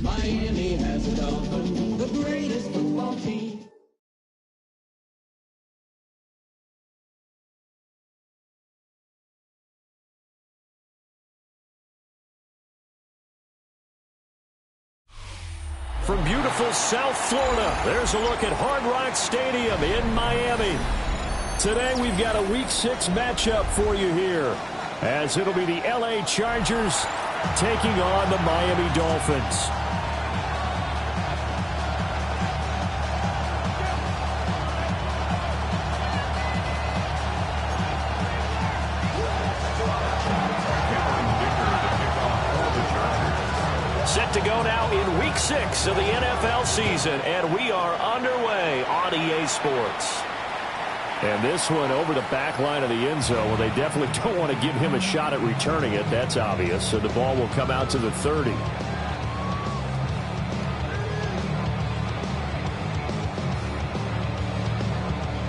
Miami has the Dolphins, the greatest football team. From beautiful South Florida, there's a look at Hard Rock Stadium in Miami. Today we've got a Week 6 matchup for you here, as it'll be the LA Chargers taking on the Miami Dolphins. Set to go now in Week 6 of the NFL season, and we are underway on EA Sports. And this one over the back line of the end zone. Well, they definitely don't want to give him a shot at returning it. That's obvious. So the ball will come out to the 30.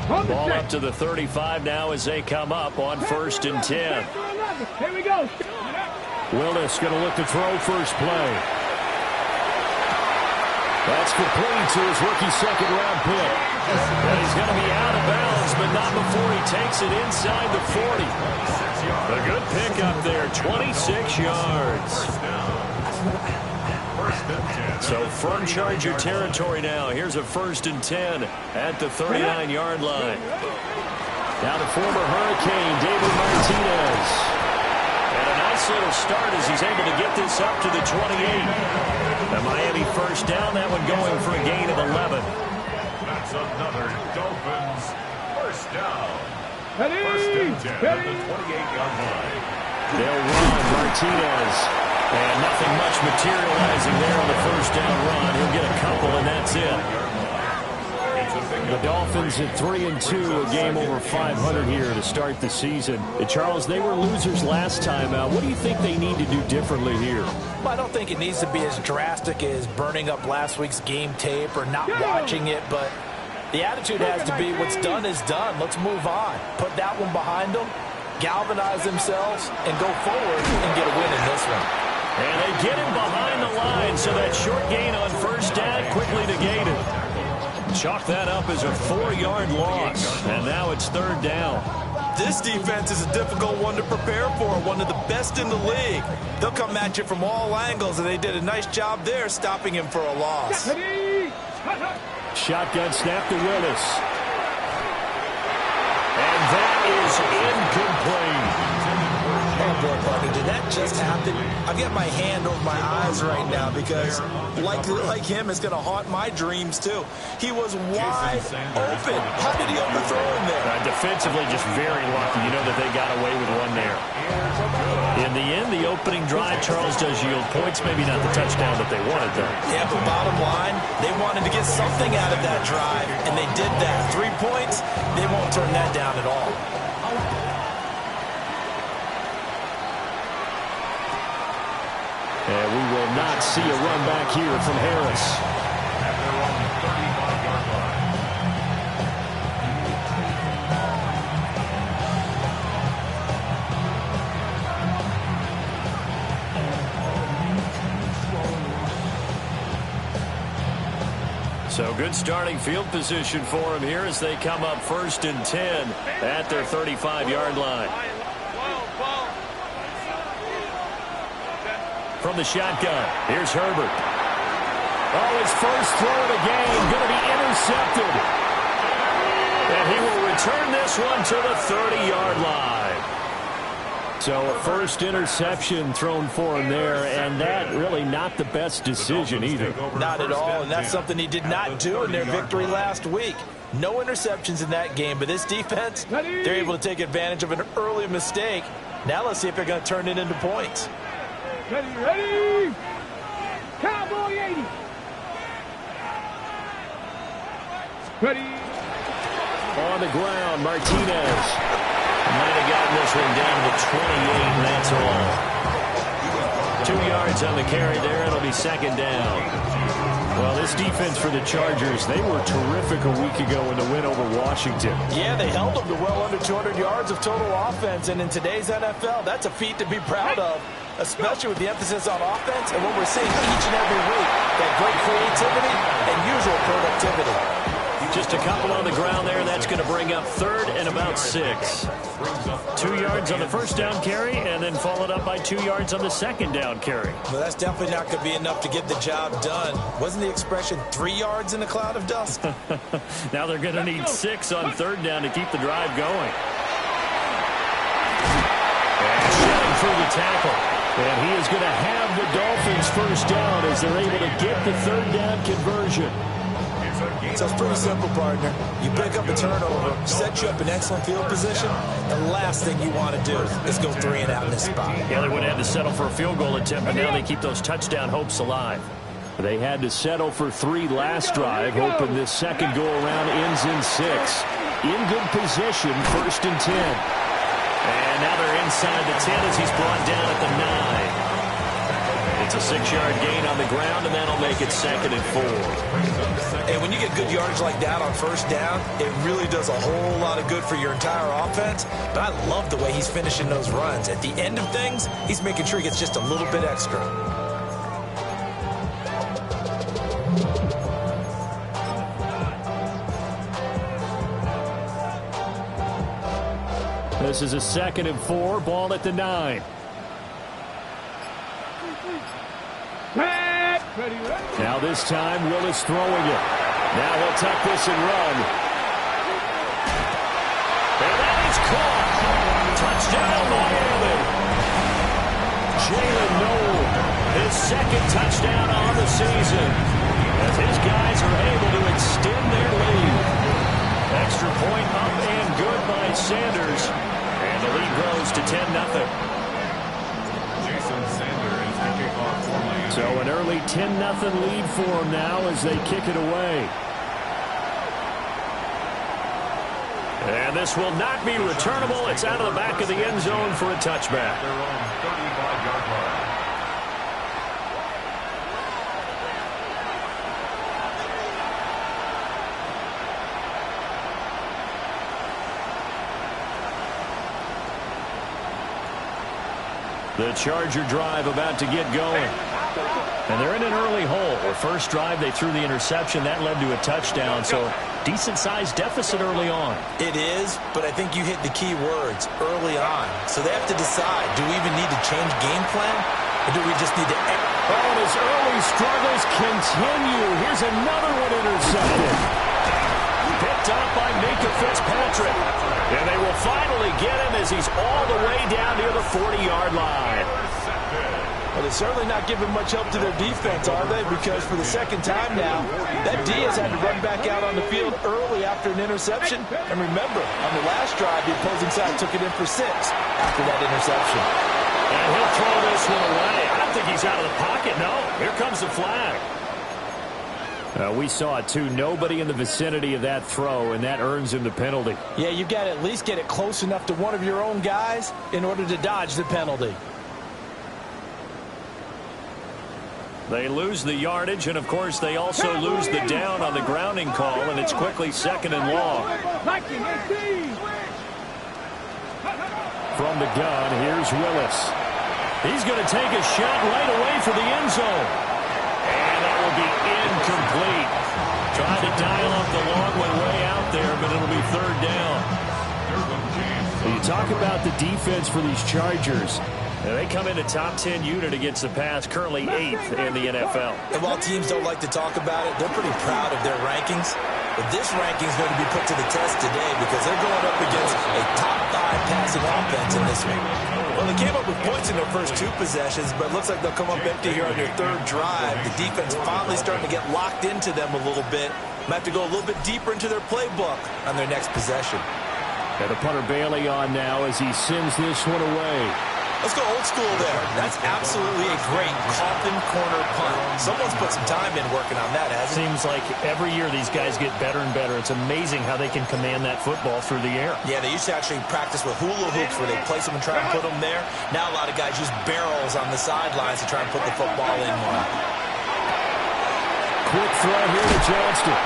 Ball up to the 35 now as they come up on 1st and 10. Here we go. Willis going to look to throw first play. That's complete to his rookie second-round pick. And he's going to be out of bounds, but not before he takes it inside the 40. A good pickup there, 26 yards. So from Charger territory now, here's a 1st and 10 at the 39-yard line. Now the former Hurricane, David Martinez. And a nice little start as he's able to get this up to the 28. The Miami first down, that one going for a gain of 11. That's another Dolphins first down. Ready? 1st and 10 at the 28-yard line. They'll run Martinez. And nothing much materializing there on the first down run. He'll get a couple, and that's it. The Dolphins at 3-2, a game over 500 here to start the season. Charles, they were losers last time out. What do you think they need to do differently here? Well, I don't think it needs to be as drastic as burning up last week's game tape or not watching it, but the attitude has to be what's done is done. Let's move on. Put that one behind them, galvanize themselves, and go forward and get a win in this one. And they get him behind the line, so that short gain on first down quickly negated. Chalk that up as a 4-yard loss, and now it's 3rd down. This defense is a difficult one to prepare for, one of the best in the league. They'll come at you from all angles, and they did a nice job there stopping him for a loss. Shotgun snap to Willis. And that is incomplete. Oh, boy, Parker, did that just happen? I've got my hand over my eyes right now because, like him, it's going to haunt my dreams, too. He was wide open. How did he overthrow him there? Defensively, just very lucky. You know that they got away with one there. In the end, the opening drive, Charles, does yield points. Maybe not the touchdown that they wanted, though. Yeah, but bottom line, they wanted to get something out of that drive, and they did that. 3 points, they won't turn that down at all. And we will not see a run back here from Harris. So good starting field position for him here as they come up 1st and 10 at their 35-yard line. From the shotgun, here's Herbert. Oh, his first throw of the game, going to be intercepted. And he will return this one to the 30-yard line. So a first interception thrown for him there, and that really not the best decision either. Not at all, and that's something he did not do in their victory last week. No interceptions in that game, but this defense, they're able to take advantage of an early mistake. Now let's see if they're going to turn it into points. Ready? Cowboy 80. Ready? On the ground, Martinez. Might have gotten this one down to 28, and that's all. 2 yards on the carry there. It'll be 2nd down. Well, this defense for the Chargers, they were terrific a week ago in the win over Washington. Yeah, they held them to well under 200 yards of total offense, and in today's NFL, that's a feat to be proud of. especially with the emphasis on offense and what we're seeing each and every week, that great creativity and usual productivity. Just a couple on the ground there. That's going to bring up 3rd and about 6. 2 yards on the first down carry, and then followed up by 2 yards on the second down carry. Well, that's definitely not going to be enough to get the job done. Wasn't the expression 3 yards in a cloud of dust? Now they're going to need 6 on 3rd down to keep the drive going. And shedding through the tackle. And he is going to have the Dolphins first down as they're able to get the 3rd down conversion. So it's pretty simple, partner. You pick up a turnover, set you up in excellent field position. The last thing you want to do is go 3 and out in this spot. Yeah, they would have had to settle for a field goal attempt, but now they keep those touchdown hopes alive. They had to settle for 3 last drive, hoping this second go-around ends in 6. In good position, 1st and 10. And now they're inside the 10 as he's brought down at the 9. It's a 6-yard gain on the ground, and that'll make it 2nd and 4. And when you get good yardage like that on first down, it really does a whole lot of good for your entire offense. But I love the way he's finishing those runs. At the end of things, he's making sure he gets just a little bit extra. This is a 2nd and 4, ball at the 9. Now this time, Willis throwing it. Now he'll tuck this and run. And that is caught. Touchdown, Miami. Jalen Noel, his 2nd touchdown on the season, as his guys are able to extend their lead. Extra point up and good by Sanders. And the lead grows to 10-0. So an early 10-0 lead for them now as they kick it away. And this will not be returnable. It's out of the back of the end zone for a touchback. Their own 35-yard line. The Charger drive about to get going. And they're in an early hole. The first drive, they threw the interception. That led to a touchdown. So decent-sized deficit early on. It is, but I think you hit the key words, early on. So they have to decide, do we even need to change game plan? Or do we just need to... Oh, and his early struggles continue. Here's another one intercepted. Picked up by Minka Fitzpatrick. And they will finally get him as he's all the way down near the 40-yard line. Well, they're certainly not giving much help to their defense, are they? Because for the second time now, that D has had to run back out on the field early after an interception. And remember, on the last drive, the opposing side took it in for 6 after that interception. And he'll throw this one away. I don't think he's out of the pocket, no. Here comes the flag. We saw it, too. Nobody in the vicinity of that throw, and that earns him the penalty. Yeah, you've got to at least get it close enough to one of your own guys in order to dodge the penalty. They lose the yardage, and, of course, they also lose the down on the grounding call, and it's quickly 2nd and long. From the gun, here's Willis. He's going to take a shot right away for the end zone. And that will be incomplete. Tried to dial up the long one way out there, but it'll be 3rd down. You talk about the defense for these Chargers. They come in a top 10 unit against the pass, currently 8th in the NFL. And while teams don't like to talk about it, they're pretty proud of their rankings. But this ranking is going to be put to the test today because they're going up against a top 5 passing offense in this one. Well, they came up with points in their first 2 possessions, but it looks like they'll come up empty here on their 3rd drive. The defense finally starting to get locked into them a little bit. Might have to go a little bit deeper into their playbook on their next possession. And the punter Bailey on now as he sends this one away. Let's go old school there. That's absolutely a great coffin corner punt. Someone's put some time in working on that, hasn't it? Seems like every year these guys get better and better. It's amazing how they can command that football through the air. Yeah, they used to actually practice with hula hoops where they place them and try and put them there. Now a lot of guys use barrels on the sidelines to try and put the football in one. Quick throw here to Johnston.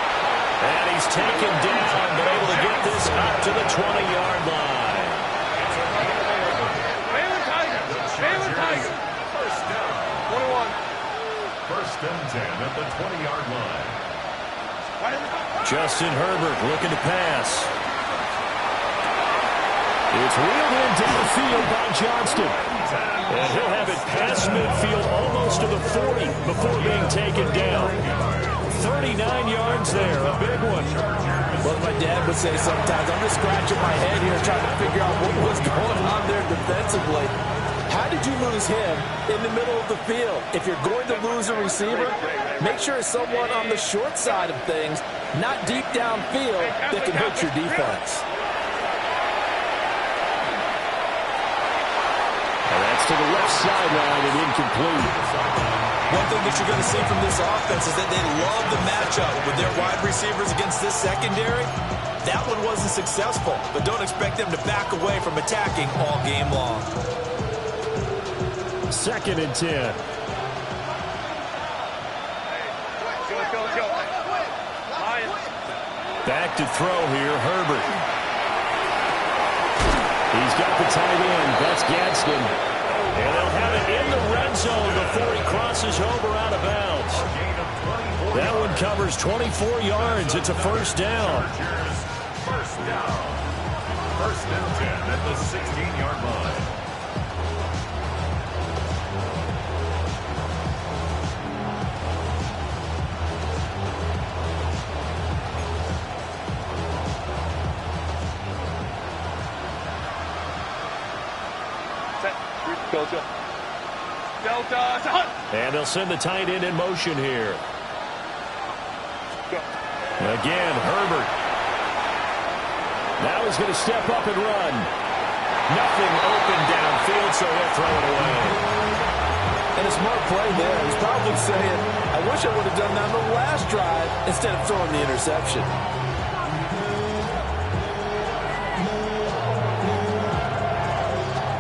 And he's taken down, but able to get this up to the 20-yard line. and 10 at the 20-yard line. Justin Herbert looking to pass. It's wheeled in downfield by Johnston. And he'll have it past midfield almost to the 40 before being taken down. 39 yards there, a big one. Well, my dad would say sometimes, I'm just scratching my head here trying to figure out what was going on there defensively. How did you lose him in the middle of the field? If you're going to lose a receiver, make sure it's someone on the short side of things, not deep downfield, that can hurt your defense. And that's to the left sideline and incomplete. One thing that you're going to see from this offense is that they love the matchup with their wide receivers against this secondary. That one wasn't successful, but don't expect them to back away from attacking all game long. 2nd and 10. Back to throw here, Herbert. He's got the tight end. That's Gadsden. And they'll have it in the red zone before he crosses over out of bounds. That one covers 24 yards. It's a first down. First down. 1st and 10 at the 16-yard line. And they'll send the tight end in motion here. Again, Herbert. Now he's going to step up and run. Nothing open downfield, so he'll throw it away. And a smart play there. He's probably saying, I wish I would have done that on the last drive instead of throwing the interception.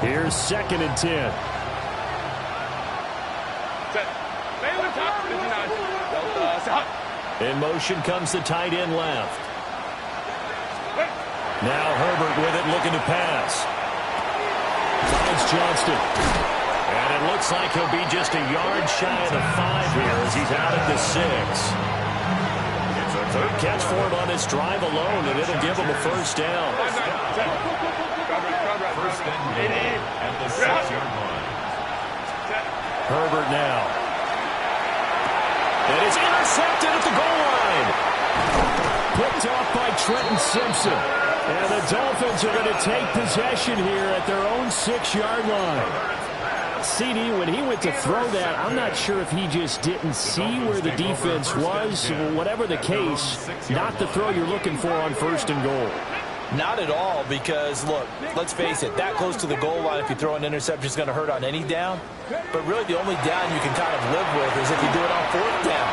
Here's 2nd and 10. In motion comes the tight end left. Now Herbert with it, looking to pass. Finds Johnston. And it looks like he'll be just a yard shy of the 5 here as he's out at the 6. It's a 3rd catch for him on this drive alone, and it'll give him a first down. 1st and 8 at the 6-yard line. Herbert now. And it's intercepted at the goal line. Picked off by Trenton Simpson. And the Dolphins are going to take possession here at their own 6-yard line. CD, when he went to throw that, I'm not sure if he just didn't see where the defense was. Whatever the case, not the throw you're looking for on 1st and goal. Not at all, because, look, let's face it, that close to the goal line, if you throw an interception, is going to hurt on any down. But really, the only down you can kind of live with is if you do it on 4th down.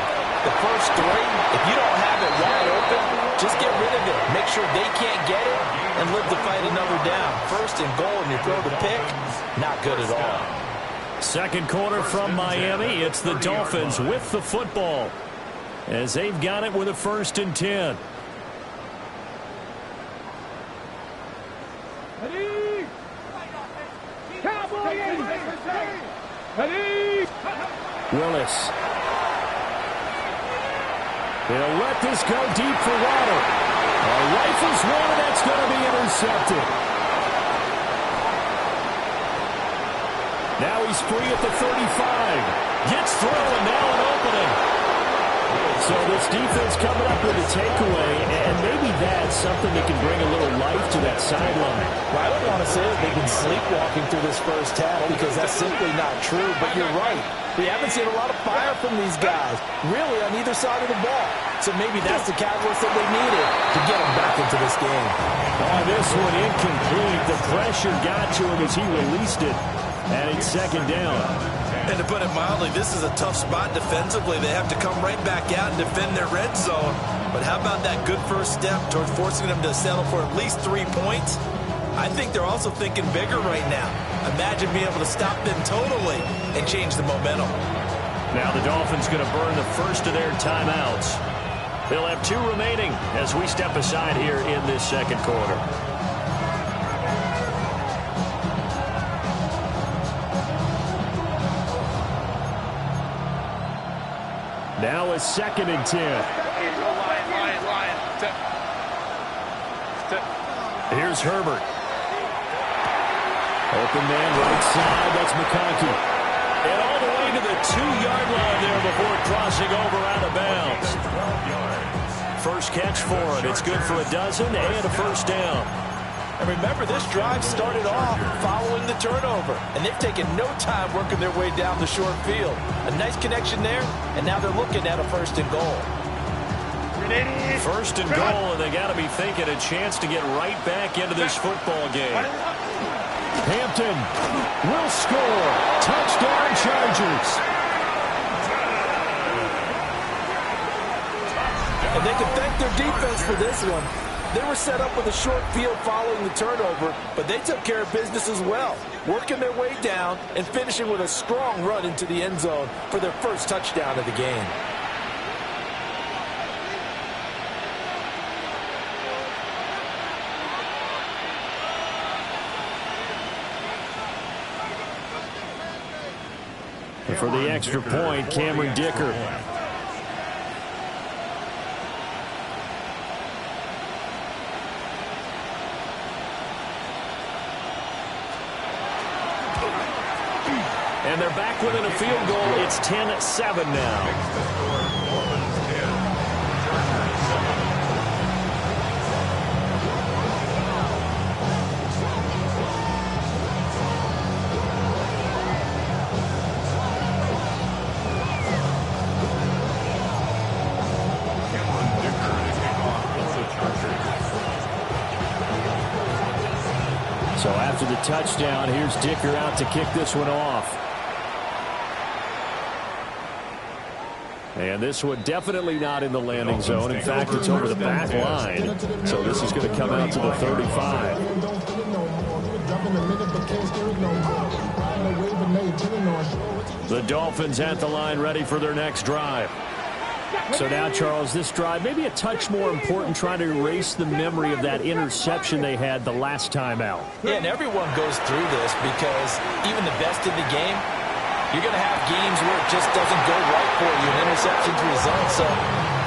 The first 3, if you don't have it wide open, just get rid of it. Make sure they can't get it and live to fight another down. 1st and goal, and you throw the pick, not good at all. 2nd quarter from Miami. It's the Dolphins with the football as they've got it with a 1st and 10. Willis. They'll let this go deep for Waddle. A rifle's one, and that's going to be intercepted. Now he's free at the 35. Gets through, and now an opening. So this defense coming up with a takeaway, and maybe that's something that can bring a little life to that sideline. Well, I don't want to say that they've been sleepwalking through this first half because that's simply not true, but you're right. We haven't seen a lot of fire from these guys, really, on either side of the ball. So maybe that's the catalyst that they needed to get them back into this game. Oh, this one incomplete. The pressure got to him as he released it, and it's 2nd down. And to put it mildly, this is a tough spot defensively. They have to come right back out and defend their red zone. But how about that good first step towards forcing them to settle for at least 3 points? I think they're also thinking bigger right now. Imagine being able to stop them totally and change the momentum. Now the Dolphins going to burn the first of their timeouts. They'll have 2 remaining as we step aside here in this 2nd quarter. Now a 2nd and 10. Here's Herbert. Open man right side. That's McConkey. And all the way to the 2-yard line there before crossing over out of bounds. First catch for him. It's good for a dozen and a first down. And remember, this drive started off following the turnover. And they've taken no time working their way down the short field. A nice connection there, and now they're looking at a 1st and goal. 1st and goal, and they got to be thinking a chance to get right back into this football game. Hampton will score. Touchdown, Chargers. And they can thank their defense for this one. They were set up with a short field following the turnover, but they took care of business as well, working their way down and finishing with a strong run into the end zone for their first touchdown of the game. And for the extra point, Cameron Dicker. And they're back within a field goal. It's 10-7 now. So after the touchdown, here's Dicker out to kick this one off. And this one definitely not in the landing zone. In fact, it's over the back line. So this is going to come out to the 35. The Dolphins at the line ready for their next drive. So now, Charles, this drive maybe a touch more important, trying to erase the memory of that interception they had the last time out. Yeah, and everyone goes through this because even the best in the game, you're going to have games where it just doesn't go right for you and interceptions result. So,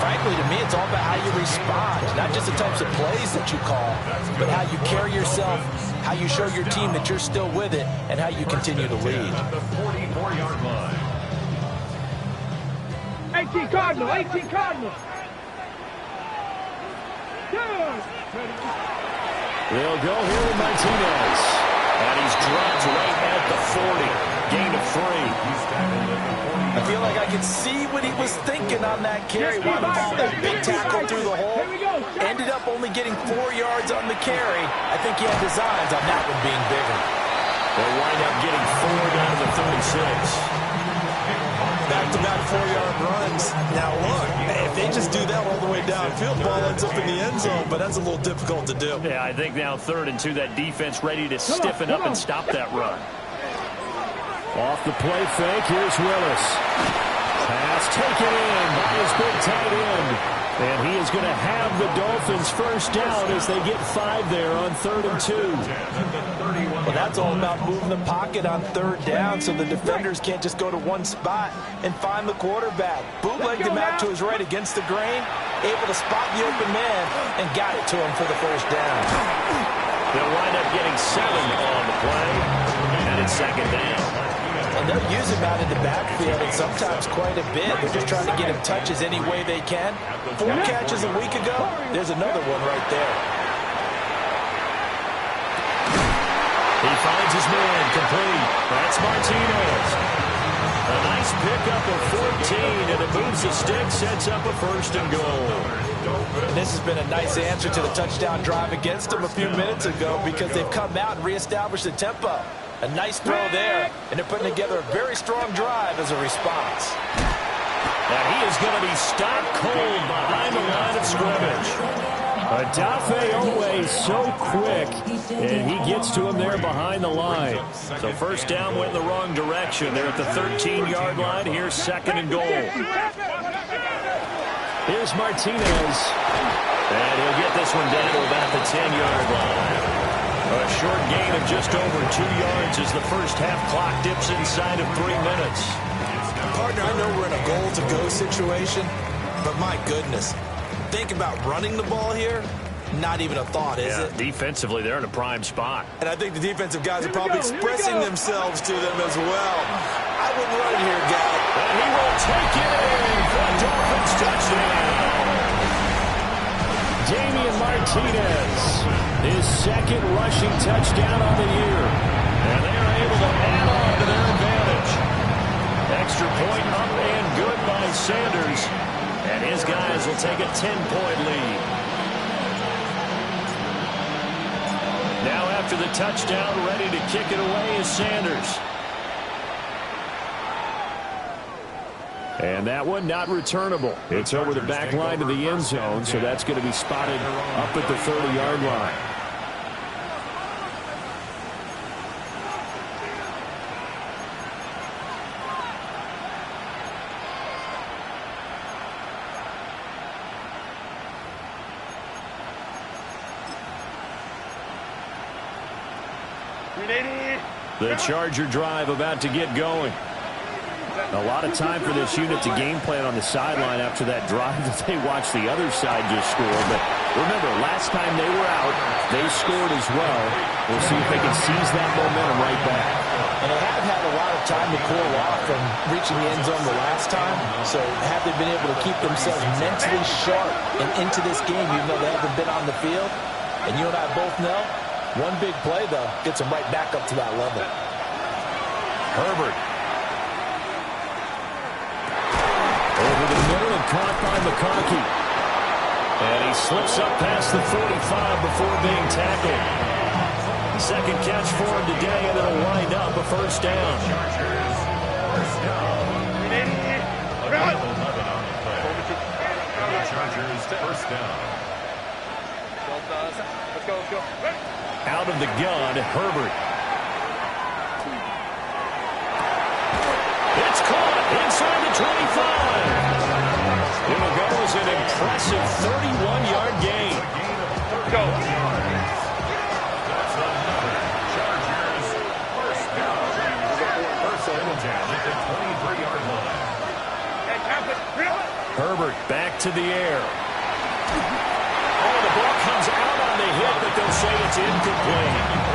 frankly, to me, it's all about how you respond, not just the types of plays that you call, but how you carry yourself, how you show your team that you're still with it, and how you continue to lead. 18 Cardinal, 18 Cardinal. They'll go here with Martinez. And he's dropped right at the 40. Gain of 3. I feel like I could see what he was thinking on that carry. Wanted to fall that big tackle through the hole. Ended up only getting 4 yards on the carry. I think he had designs on that one being bigger. They'll wind up getting 4 down to the 36. Back-to-back 4-yard runs. Now, look, if they just do that all the way downfield, ball ends up in the end zone, but that's a little difficult to do. Yeah, I think now 3rd and 2, that defense ready to stiffen up and stop that run. Off the play fake, here's Willis. Pass taken in by his big tight end. And he is going to have the Dolphins first down as they get 5 there on 3rd and 2. Well, that's all about moving the pocket on 3rd down so the defenders can't just go to one spot and find the quarterback. Bootlegged him out to his right against the grain, able to spot the open man, and got it to him for the first down. They'll wind up getting 7 on the play, and it's 2nd down. And they'll use him out in the backfield, and sometimes quite a bit. They're just trying to get him touches any way they can. 4 catches a week ago, there's another one right there. He finds his man complete. That's Martinez. A nice pickup of 14, and it moves the stick, sets up a 1st and goal. And this has been a nice answer to the touchdown drive against them a few minutes ago because they've come out and reestablished the tempo. A nice throw there, and they're putting together a very strong drive as a response. And he is going to be stopped cold behind the line of scrimmage. Adafe always so quick, and he gets to him there behind the line. So first down went in the wrong direction. They're at the 13-yard line. Here's 2nd and goal. Here's Martinez. And he'll get this one down to about the 10-yard line. A short gain of just over 2 yards as the first half clock dips inside of 3 minutes. Partner, I know we're in a goal-to-go situation, but my goodness, think about running the ball here. Not even a thought, is it? Defensively, they're in a prime spot. And I think the defensive guys are probably expressing themselves to them as well. I wouldn't run it here, guy. And he will take it in for a Dolphins touchdown. Damian Martinez, his second rushing touchdown on the year. And they're able to add on to their advantage. Extra point up and good by Sanders. And his guys will take a 10-point lead. Now after the touchdown, ready to kick it away is Sanders. And that one not returnable. It's over the back line to the end zone, so that's going to be spotted up at the 30-yard line. The Charger drive about to get going. A lot of time for this unit to game plan on the sideline after that drive that they watched the other side just score. But remember, last time they were out, they scored as well. We'll see if they can seize that momentum right back. And they have had a lot of time to cool off from reaching the end zone the last time. So have they been able to keep themselves mentally sharp and into this game, even though they haven't been on the field? And you and I both know, one big play, though, gets them right back up to that level. Herbert. Over the middle and caught by McConkey. And he slips up past the 45 before being tackled. Second catch for him today, and it'll wind up a first down. Chargers first down. Let's go. Out of the gun, Herbert. It's caught inside the 25. It will go as an impressive 31-yard gain. Go. That's another Chargers first down. First and 10 at the 23-yard line. Herbert back to the air. Oh, the ball comes out on the hit, but they'll say it's incomplete.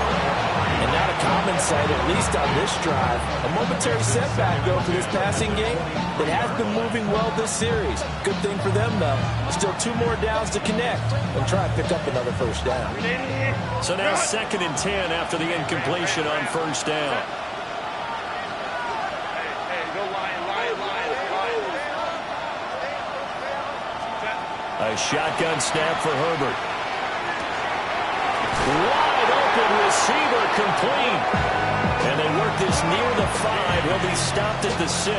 And not a common sight, at least on this drive. A momentary setback, though, for this passing game that has been moving well this series. Good thing for them, though. Still 2 more downs to connect and try and pick up another first down. So now 2nd and 10 after the incompletion on first down. A shotgun snap for Herbert. Wide open receiver complete. And they work this near the 5. He'll be stopped at the 6.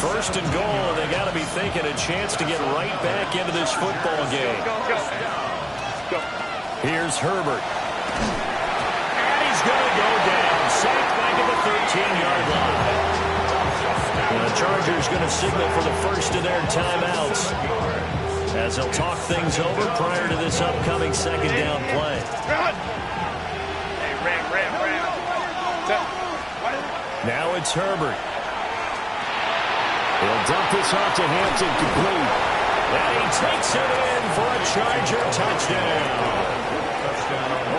First and goal, and they got to be thinking a chance to get right back into this football game. Here's Herbert. And he's going to go down. Sacked back at the 13-yard line. And the Chargers going to signal for the first of their timeouts, as they'll talk things over prior to this upcoming second down play. Now it's Herbert. He'll dump this off to Hampton, complete. And he takes it in for a Charger touchdown.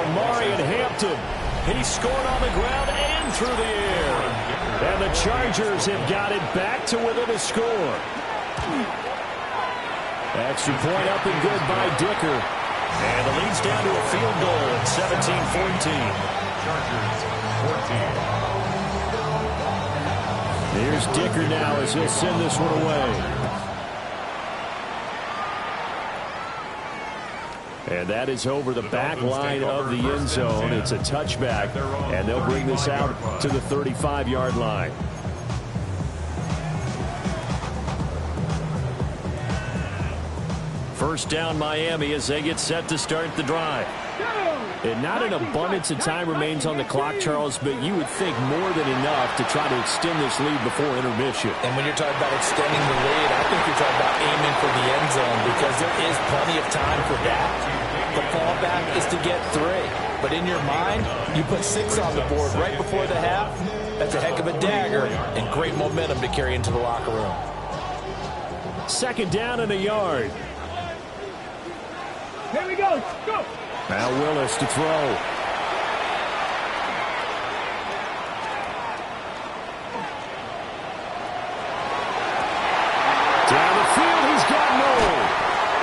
Omarion Hampton, he scored on the ground and through the air. And the Chargers have got it back to within a score. Extra point up and good by Dicker. And the lead's down to a field goal at 17-14. Chargers 14. Here's Dicker now as he'll send this one away. And that is over the back line of the end zone. It's a touchback, and they'll bring this out to the 35-yard line. First down Miami as they get set to start the drive. And not an abundance of time remains on the clock, Charles, but you would think more than enough to try to extend this lead before intermission. And when you're talking about extending the lead, I think you're talking about aiming for the end zone, because there is plenty of time for that. The fallback is to get 3. But in your mind, you put 6 on the board right before the half. That's a heck of a dagger and great momentum to carry into the locker room. Second down and a yard. Here we go. Go. Now Willis to throw. Down the field, he's got Noel.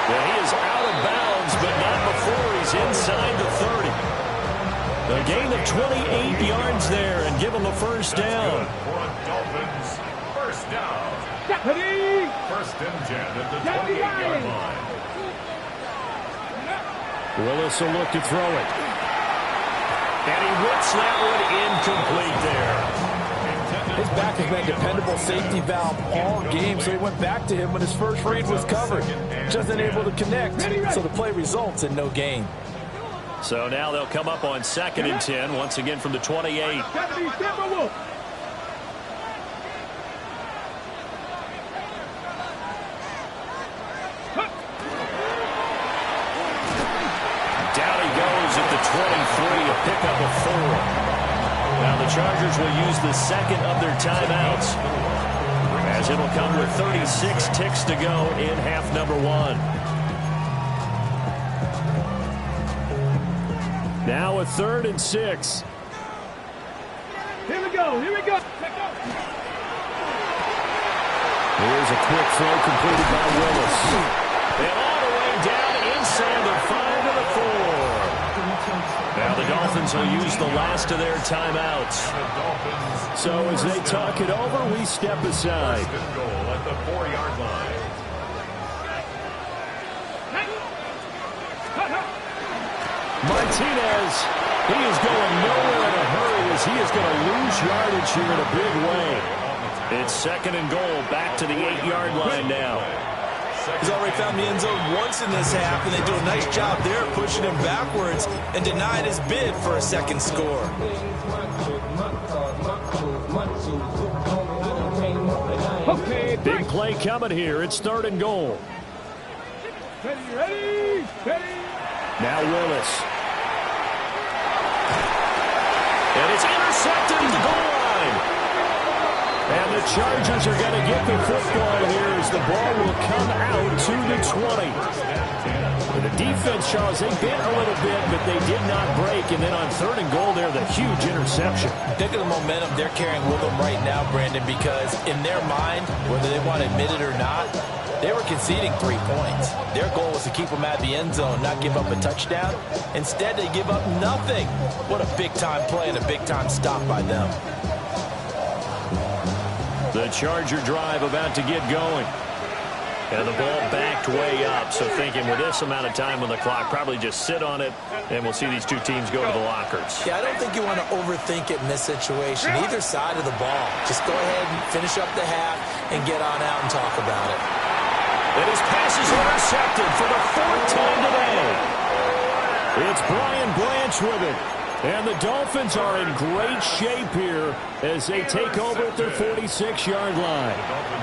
Yeah, he is out of bounds, but not before he's inside the 30. A gain of 28 yards there and give him a first down. Dolphins, first down. Ready. First and 10 at the 28-yard line. Willis will look to throw it. And he whips that one incomplete there. His back has been a dependable safety valve all game, so he went back to him when his first read was covered. Just unable to connect, so the play results in no gain. So now they'll come up on 2nd and 10, once again from the 28. Down he goes at the 23, a pickup of 4. Now the Chargers will use the second of their timeouts, as it'll come with 36 ticks to go in half number 1. Now a 3rd and 6. Here we go. Here we go. Here's a quick throw completed by Willis. And all the way down inside the 5 to the 4. Now the Dolphins will use the last of their timeouts. So as they talk it over, we step aside. First and goal at the 4-yard line. Martinez, he is going nowhere in a hurry as he is going to lose yardage here in a big way. It's 2nd and goal, back to the 8-yard line now. He's already found the end zone once in this half, and they do a nice job there pushing him backwards and denying his bid for a second score. Okay. Big play coming here. It's 3rd and goal. Ready. Now Willis. And it's intercepted at the goal line. And the Chargers are going to get the football here as the ball will come out to the 20. And the defense, Charles, they bit a little bit, but they did not break. And then on 3rd and goal there, the huge interception. Think of the momentum they're carrying with them right now, Brandon, because in their mind, whether they want to admit it or not, they were conceding 3 points. Their goal was to keep them at the end zone, not give up a touchdown. Instead, they give up nothing. What a big-time play and a big-time stop by them. The Charger drive about to get going. And the ball backed way up. So thinking with this amount of time on the clock, probably just sit on it, and we'll see these two teams go to the lockers. Yeah, I don't think you want to overthink it in this situation. Either side of the ball. Just go ahead and finish up the half and get on out and talk about it. And his pass is intercepted for the 4th time today. It's Brian Branch with it. And the Dolphins are in great shape here as they take over at their 46-yard line.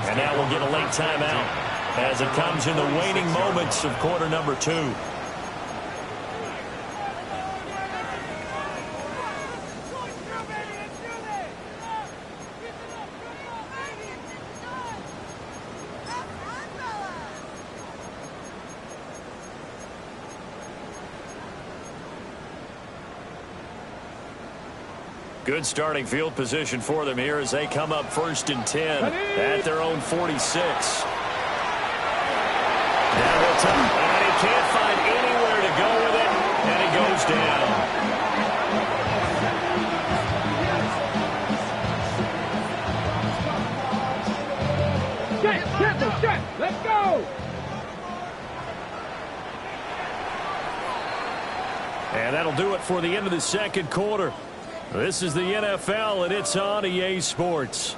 And now we'll get a late timeout as it comes in the waning moments of quarter number 2. Good starting field position for them here as they come up 1st and 10 at their own 46. Now they'll take, and he can't find anywhere to go with it, and he goes down. Set. Let's go. And that'll do it for the end of the 2nd quarter. This is the NFL, and it's on EA Sports.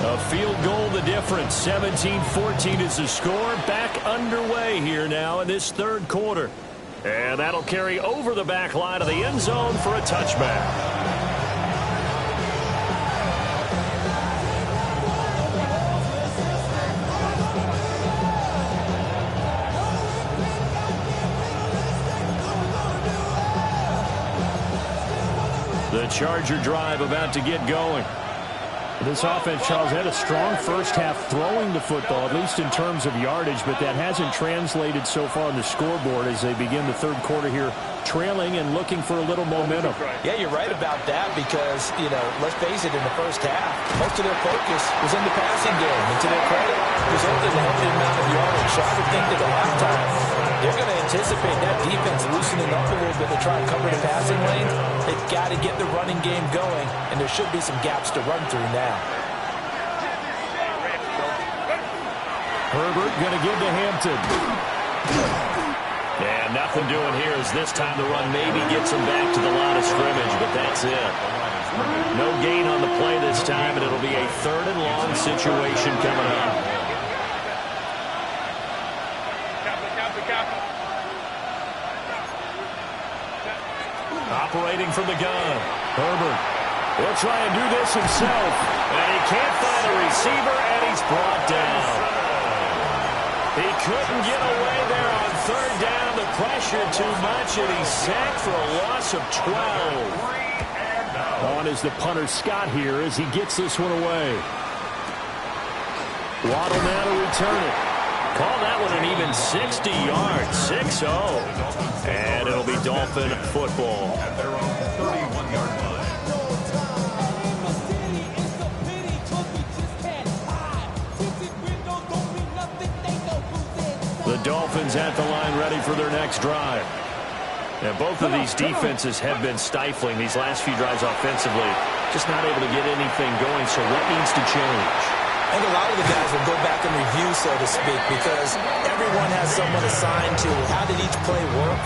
A field goal the difference. 17-14 is the score. Back underway here now in this 3rd quarter. And that'll carry over the back line of the end zone for a touchback. The Charger drive about to get going. This offense, Charles, had a strong first half throwing the football, at least in terms of yardage, but that hasn't translated so far on the scoreboard as they begin the third quarter here, trailing and looking for a little momentum. Yeah, you're right about that because, let's face it, in the first half, most of their focus was in the passing game. And to their credit, resulted in a healthy amount of yardage. So I would think that at halftime, they're going to anticipate that defense loosening up a little bit to try and cover the passing lanes. They've got to get the running game going, and there should be some gaps to run through now. Herbert going to give to Hampton. And nothing doing here as this time the run maybe gets him back to the line of scrimmage, but that's it. No gain on the play this time, and it'll be a 3rd and long situation coming up. Operating from the gun. Herbert will try and do this himself. And he can't find a receiver, and he's brought down. He couldn't get away there on 3rd down. The pressure too much, and he's sacked for a loss of 12. On is the punter Scott here as he gets this one away. Waddle now to return it. Call that one an even 60 yards, 6-0. And it'll be Dolphin football. At their own 31-yard line. The Dolphins at the line ready for their next drive. And both of these defenses have been stifling these last few drives offensively. Just not able to get anything going, so what needs to change? I think a lot of the guys will go back and review, so to speak, because everyone has someone assigned to how did each play work.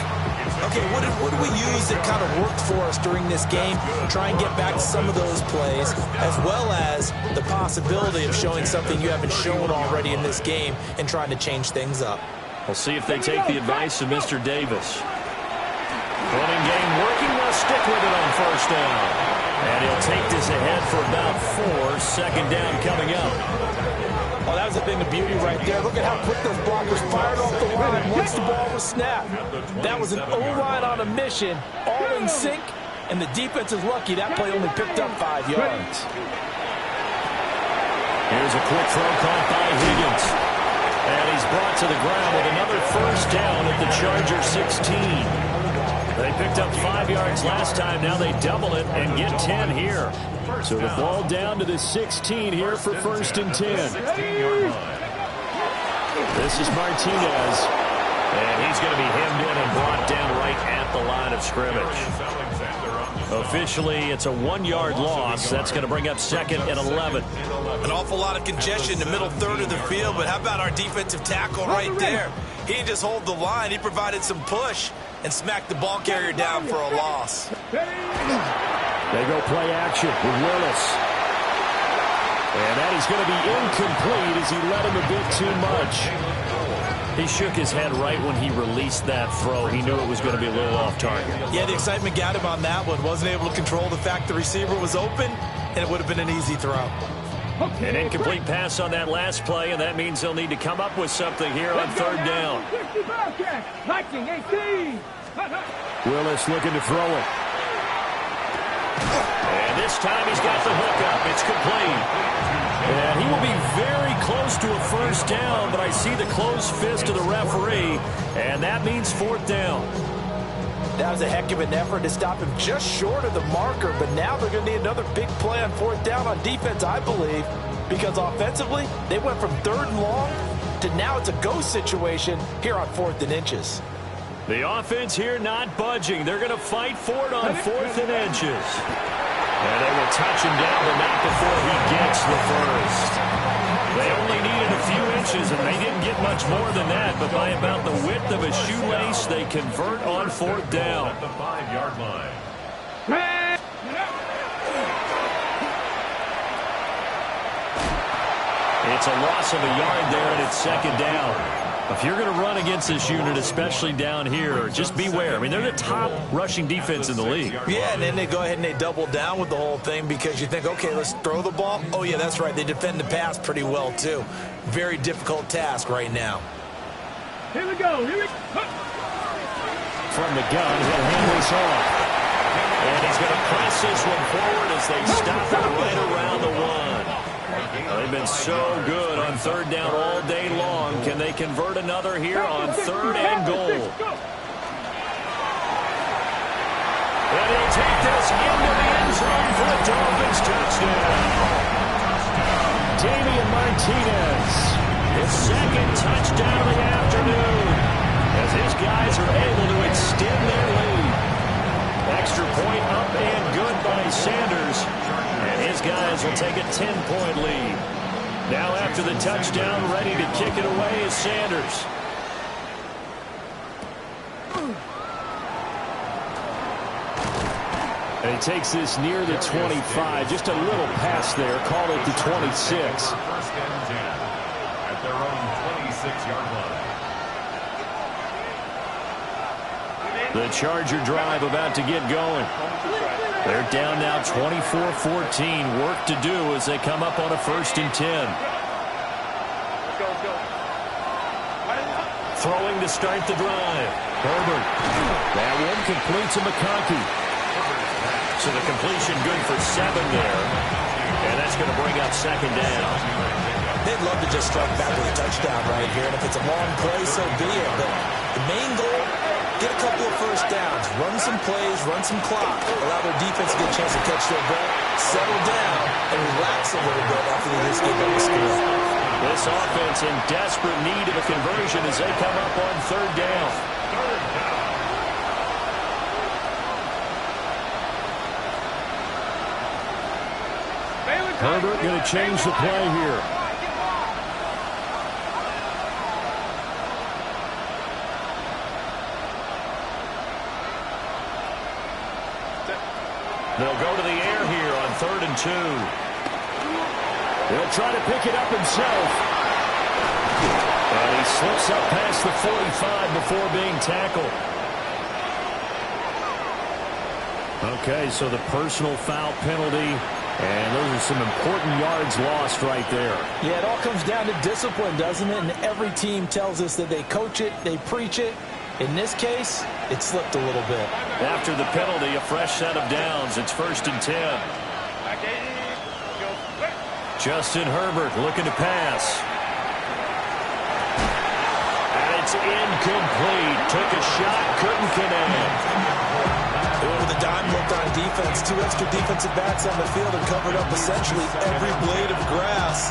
Okay, what did we use that kind of worked for us during this game? Try and get back to some of those plays, as well as the possibility of showing something you haven't shown already in this game and trying to change things up. We'll see if they take the advice of Mr. Davis. Running game working, they'll stick with it on 1st down. And he'll take this ahead for about 4. 2nd down coming up. Oh, that was a thing of beauty right there. Look at how quick those blockers fired off the line once the ball was snapped. That was an O-line on a mission, all in sync, and the defense is lucky that play only picked up 5 yards. Here's a quick throw caught by Higgins. And he's brought to the ground with another 1st down at the Charger 16. They picked up 5 yards last time. Now they double it and get 10 here. So the ball down to the 16 here for 1st and 10. This is Martinez. And he's going to be hemmed in and brought down right at the line of scrimmage. Officially, it's a 1-yard loss. That's going to bring up 2nd and 11. An awful lot of congestion in the middle 3rd of the field, but how about our defensive tackle right there? He didn't just hold the line. He provided some push and smacked the ball carrier down for a loss. They go play action with Willis. And that is going to be incomplete as he led him a bit too much. He shook his head right when he released that throw. He knew it was going to be a little off target. Yeah, the excitement got him on that one. Wasn't able to control the fact the receiver was open, and it would have been an easy throw. An incomplete pass on that last play, and that means they'll need to come up with something here on 3rd down. Willis looking to throw it. And this time he's got the hook up. It's complete. And he will be very close to a 1st down, but I see the closed fist of the referee, and that means 4th down. That was a heck of an effort to stop him just short of the marker, but now they're going to need another big play on 4th down on defense, I believe, because offensively, they went from 3rd and long to now it's a go situation here on 4th and inches. The offense here not budging. They're going to fight for it on 4th and inches. And they will touch him down, but not before he gets the 1st. They only needed a few inches, and they didn't get much more than that, but by about the width of a shoelace, they convert on 4th down. At the 5-yard line. It's a loss of a yard there, and it's 2nd down. If you're going to run against this unit, especially down here, just beware. I mean, they're the top rushing defense in the league. Yeah, and then they go ahead and they double down with the whole thing because you think, okay, let's throw the ball. Oh, yeah, that's right. They defend the pass pretty well, too. Very difficult task right now. Here we go. From the gun, he'll hand this off. And he's going to press this one forward as they stop it right around the 1. They've been so good on third down all day long. Can they convert another here on 3rd and goal? And he'll take this into the end zone for the Dolphins touchdown. Damian Martinez, his 2nd touchdown of the afternoon, as his guys are able to extend their lead. Extra point up and good by Sanders, and his guys will take a 10-point lead. Now after the touchdown, ready to kick it away is Sanders. And he takes this near the 25. Just a little pass there. Call it the 26. First and 10 at their own 26-yard line. The Charger drive about to get going. They're down now 24-14. Work to do as they come up on a 1st and 10. Throwing to start the drive. Herbert. That one complete to McConkey. So the completion good for 7 there. And that's going to bring up 2nd down. They'd love to just strike back with a touchdown right here. And if it's a long play, so be it. But the main goal, get a couple of first downs. Run some plays, run some clock. Allow their defense to get a chance to catch their breath, settle down, and relax a little bit after they just get on the score. This offense in desperate need of a conversion as they come up on 3rd down. Herbert going to change the play here. They'll go to the air here on 3rd and 2. He'll try to pick it up himself. And he slips up past the 45 before being tackled. Okay, so the personal foul penalty, and those are some important yards lost right there. Yeah, it all comes down to discipline, doesn't it? And every team tells us that they coach it, they preach it. In this case, it slipped a little bit. After the penalty, a fresh set of downs. It's 1st and 10. Justin Herbert looking to pass. And it's incomplete. Took a shot, couldn't connect. With a dime looked on defense, 2 extra defensive backs on the field and covered up essentially every blade of grass.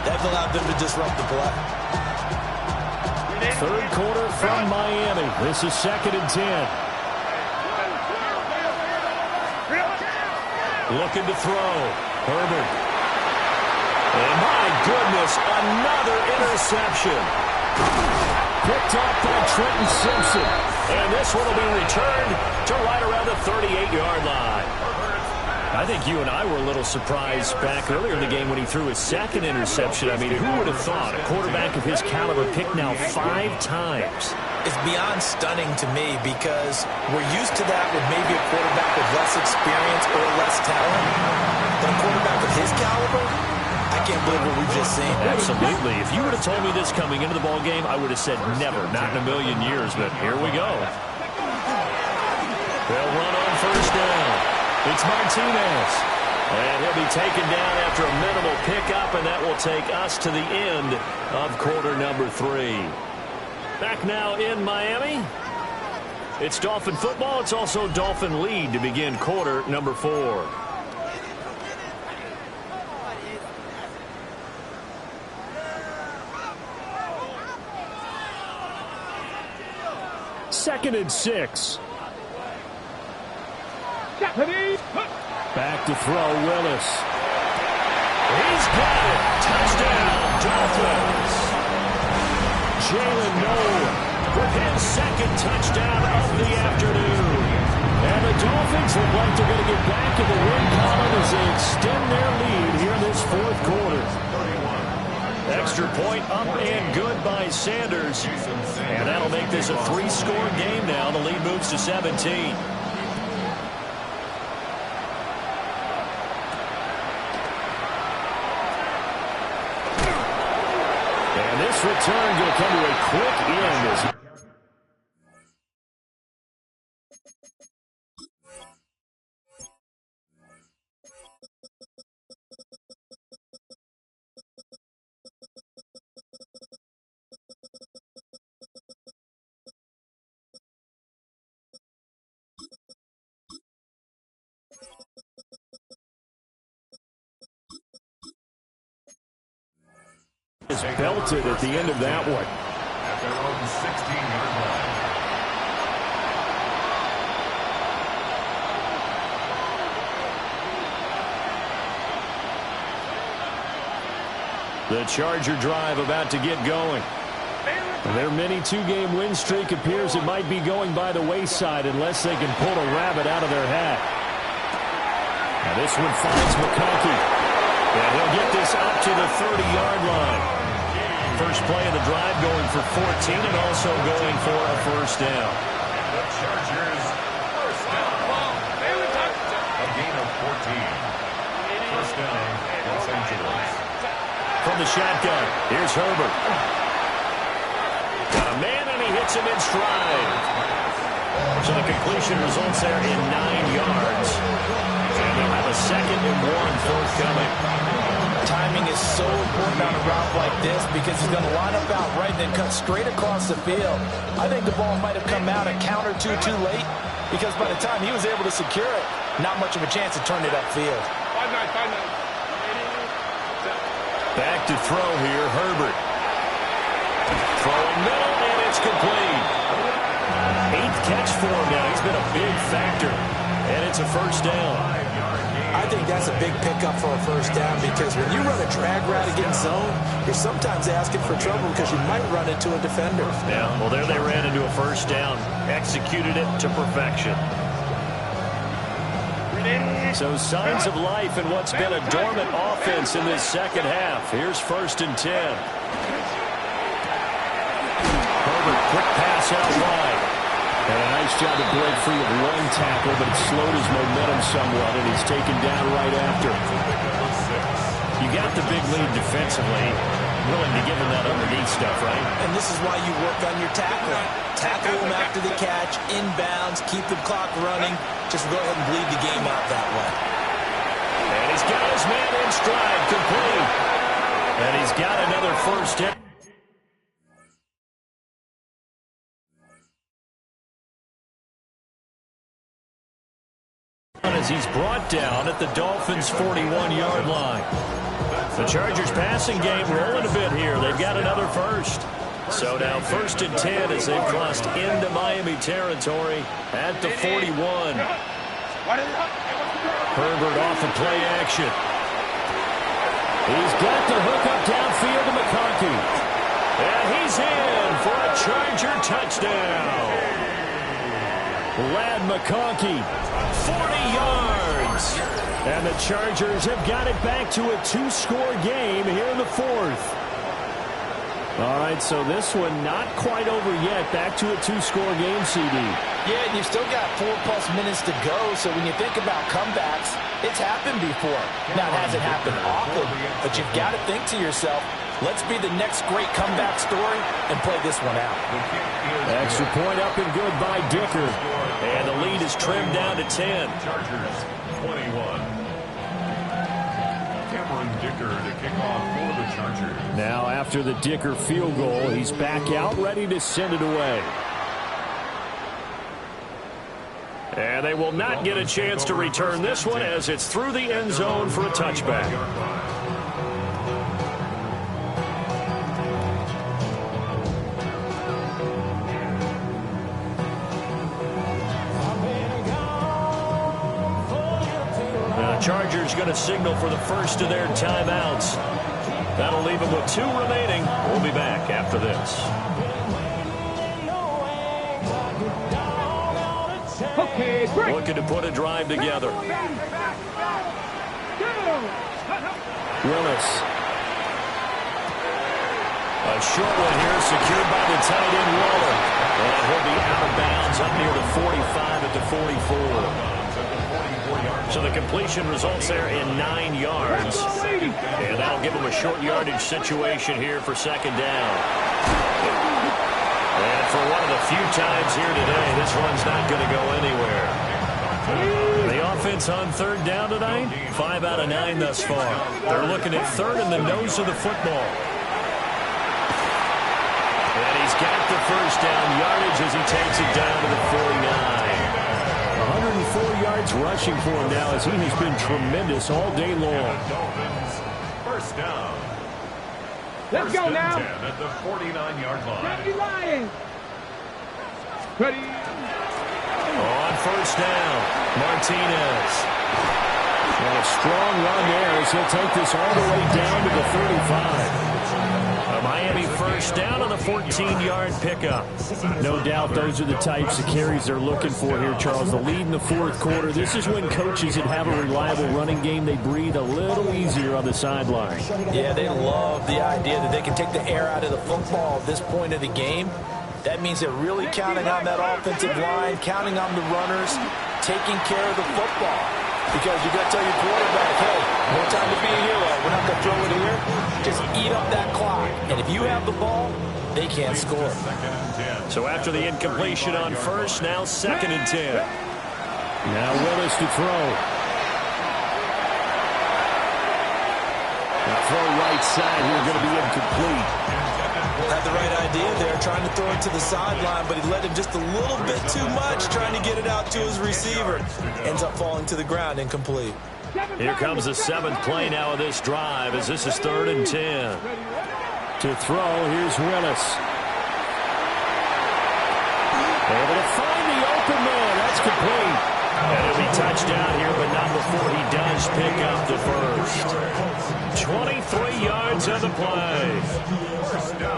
That allowed them to disrupt the play. 3rd quarter from Miami. This is 2nd and 10. Looking to throw. Herbert. And my goodness, another interception. Picked off by Trenton Simpson. And this one will be returned to right around the 38-yard line. I think you and I were a little surprised back earlier in the game when he threw his 2nd interception. I mean, who would have thought a quarterback of his caliber picked now 5 times? It's beyond stunning to me because we're used to that with maybe a quarterback with less experience or less talent. But a quarterback of his caliber, I can't believe what we've just seen. Absolutely. If you would have told me this coming into the ball game, I would have said never, not in a million years. But here we go. They'll run on 1st down. It's Martinez. And he'll be taken down after a minimal pickup, and that will take us to the end of quarter number 3. Back now in Miami. It's Dolphin football. It's also Dolphin lead to begin quarter number 4. Second and 6. Back to throw, Willis. He's got it. Touchdown, Dolphins. Jalen Nolan With his 2nd touchdown of the afternoon. And the Dolphins look like they're going to get back in the win column as they extend their lead here in this 4th quarter. Extra point up and good by Sanders. And that'll make this a 3-score game now. The lead moves to 17. And this return going to come to a quick end as is belted at the end of that one. At their own 16-yard line. The Charger drive about to get going. Their mini two-game win streak appears it might be going by the wayside unless they can pull a rabbit out of their hat. Now this one finds McConkey. And he'll get this up to the 30-yard line. First play of the drive going for 14 and also going for a first down. The Chargers first down. A gain of 14. First down, Los Angeles. From the shotgun, here's Herbert. Got a man, and he hits him in stride. So the completion results there in 9 yards. And they'll have a 2nd and 1 forthcoming. Timing is so important on a route like this because he's going to line up out right and then cut straight across the field. I think the ball might have come out a count or two too late because by the time he was able to secure it, not much of a chance to turn it upfield. 5-9. Back to throw here, Herbert. Throwing middle, and it's complete. 8th catch for him now. He's been a big factor, and it's a first down. I think that's a big pickup for a first down because when you run a drag route against zone, you're sometimes asking for trouble because you might run into a defender. Yeah, well, there they ran into a first down. Executed it to perfection. So signs of life in what's been a dormant offense in this second half. Here's 1st and 10. Herbert, quick pass out wide. And a nice job to break free of one tackle, but it slowed his momentum somewhat, and he's taken down right after. You got the big lead defensively. Willing to give him that underneath stuff, right? And this is why you work on your tackling. Tackle him after the catch, inbounds, keep the clock running. Just go ahead and bleed the game out that way. And he's got his man in stride, complete. And he's got another first hit. As he's brought down at the Dolphins' 41-yard line. The Chargers passing game rolling a bit here. They've got another first. So now 1st and 10 as they've crossed into Miami territory at the 41. Herbert off of play action. He's got the hook up downfield to McConkey. And he's in for a Charger touchdown. Lad McConkey, 40 yards. And the Chargers have got it back to a 2-score game here in the 4th. All right, so this one not quite over yet. Back to a 2-score game, CD. Yeah, and you've still got 4+ minutes to go, so when you think about comebacks, it's happened before. Now, it hasn't happened often, but you've got to think to yourself, let's be the next great comeback story and play this one out. Extra point up and good by Dicker. And the lead is trimmed down to 10. Chargers 21. Dicker to kick off for the Chargers. Now after the Dicker field goal, he's back out ready to send it away. And they will not get a chance to return this one as it's through the end zone for a touchback. Chargers going to signal for the first of their timeouts. That'll leave them with 2 remaining. We'll be back after this. Okay, break. Looking to put a drive together. Willis. A short one here, secured by the tight end Waller. And he'll be out of bounds up near the 45 at the 44. So the completion results there in 9 yards. And that'll give them a short yardage situation here for 2nd down. And for one of the few times here today, this one's not going to go anywhere. The offense on 3rd down tonight, 5 out of 9 thus far. They're looking at 3rd in the nose of the football. And he's got the first down yardage as he takes it down to the 49. 104 yards rushing for him now as he has been tremendous all day long. Dolphins first down. Let's go now. 10 at the 49-yard line. Ready, Lions. Ready. On first down, Martinez. And a strong run there as he'll take this all the way down to the 35. A Miami first down on the 14-yard pickup. No doubt those are the types of carries they're looking for here, Charles. The lead in the fourth quarter. This is when coaches that have a reliable running game, they breathe a little easier on the sideline. Yeah, they love the idea that they can take the air out of the football at this point of the game. That means they're really counting on that offensive line, counting on the runners, taking care of the football. Because you got to tell your quarterback, hey, no time to be a hero. We're not going to throw it here. Just eat up that clock. And if you have the ball, they can't score. So after the incompletion on first, now 2nd and 10. Now Willis to throw. The throw right side here going to be incomplete. Had the right idea there, trying to throw it to the sideline, but he let him just a little bit too much, trying to get it out to his receiver. Ends up falling to the ground, incomplete. Here comes the 7th play now of this drive as this is 3rd and 10. To throw, here's Willis. Able to find the open man. That's complete. And he'll be touchdown here, but not before he does pick up the first. 23 yards on the play.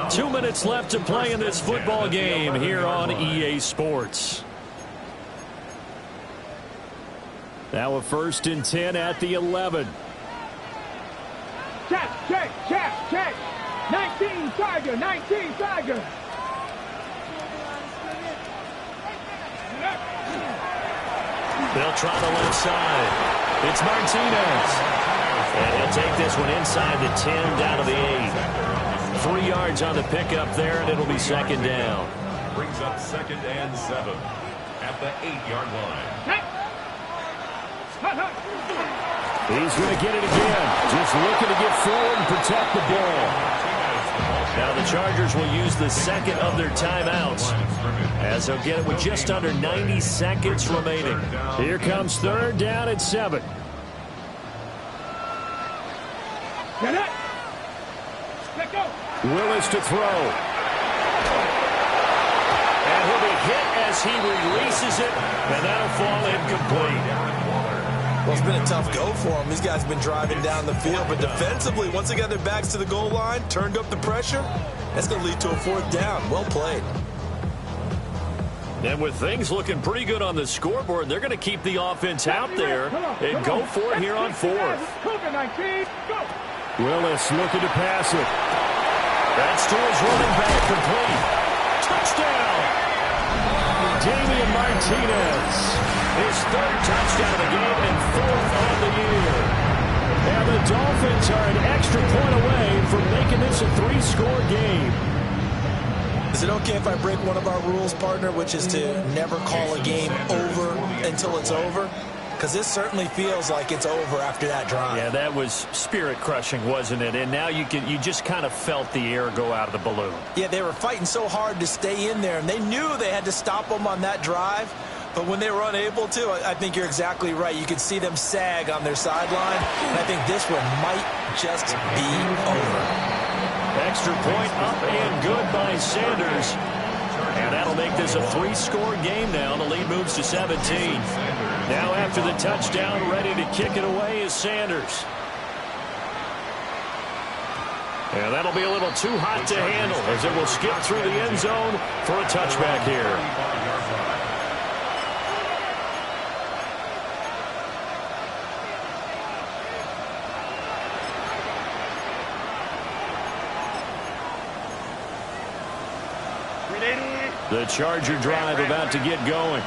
2 minutes left to play in this football game here on EA Sports. Now a 1st and 10 at the 11. Check, check, check, check. 19 Tiger, 19 Tiger. They'll try the left side. It's Martinez. And he'll take this one inside the 10 down to the 8. 3 yards on the pickup there, and it'll be 2nd down. Brings up 2nd and 7 at the 8-yard line. He's going to get it again. Just looking to get forward and protect the ball. Now the Chargers will use the 2nd of their timeouts as they'll get it with just under 90 seconds remaining. Here comes 3rd down and 7. Get it. Let go. Willis to throw. And he'll be hit as he releases it, and that'll fall incomplete. Well, it's been a tough go for him. These guys have been driving down the field, but defensively, once they got their backs to the goal line, turned up the pressure, that's going to lead to a 4th down. Well played. And with things looking pretty good on the scoreboard, they're going to keep the offense out there and go for it here on 4th. Willis looking to pass it. That's to his running back, complete. Touchdown! Damian Martinez. His 3rd touchdown of the game and 4th on the year. And the Dolphins are an extra point away from making this a 3-score game. Is it okay if I break one of our rules, partner, which is to never call a game over until it's over? Because this certainly feels like it's over after that drive. Yeah, that was spirit-crushing, wasn't it? And now you just kind of felt the air go out of the balloon. Yeah, they were fighting so hard to stay in there, and they knew they had to stop them on that drive. But when they were unable to, I think you're exactly right. You could see them sag on their sideline, and I think this one might just be over. Extra point up and good by Sanders. And that'll make this a 3-score game now. The lead moves to 17. Now after the touchdown, ready to kick it away is Sanders. And that'll be a little too hot to handle as it will skip through the end zone for a touchback here. The Charger drive about to get going.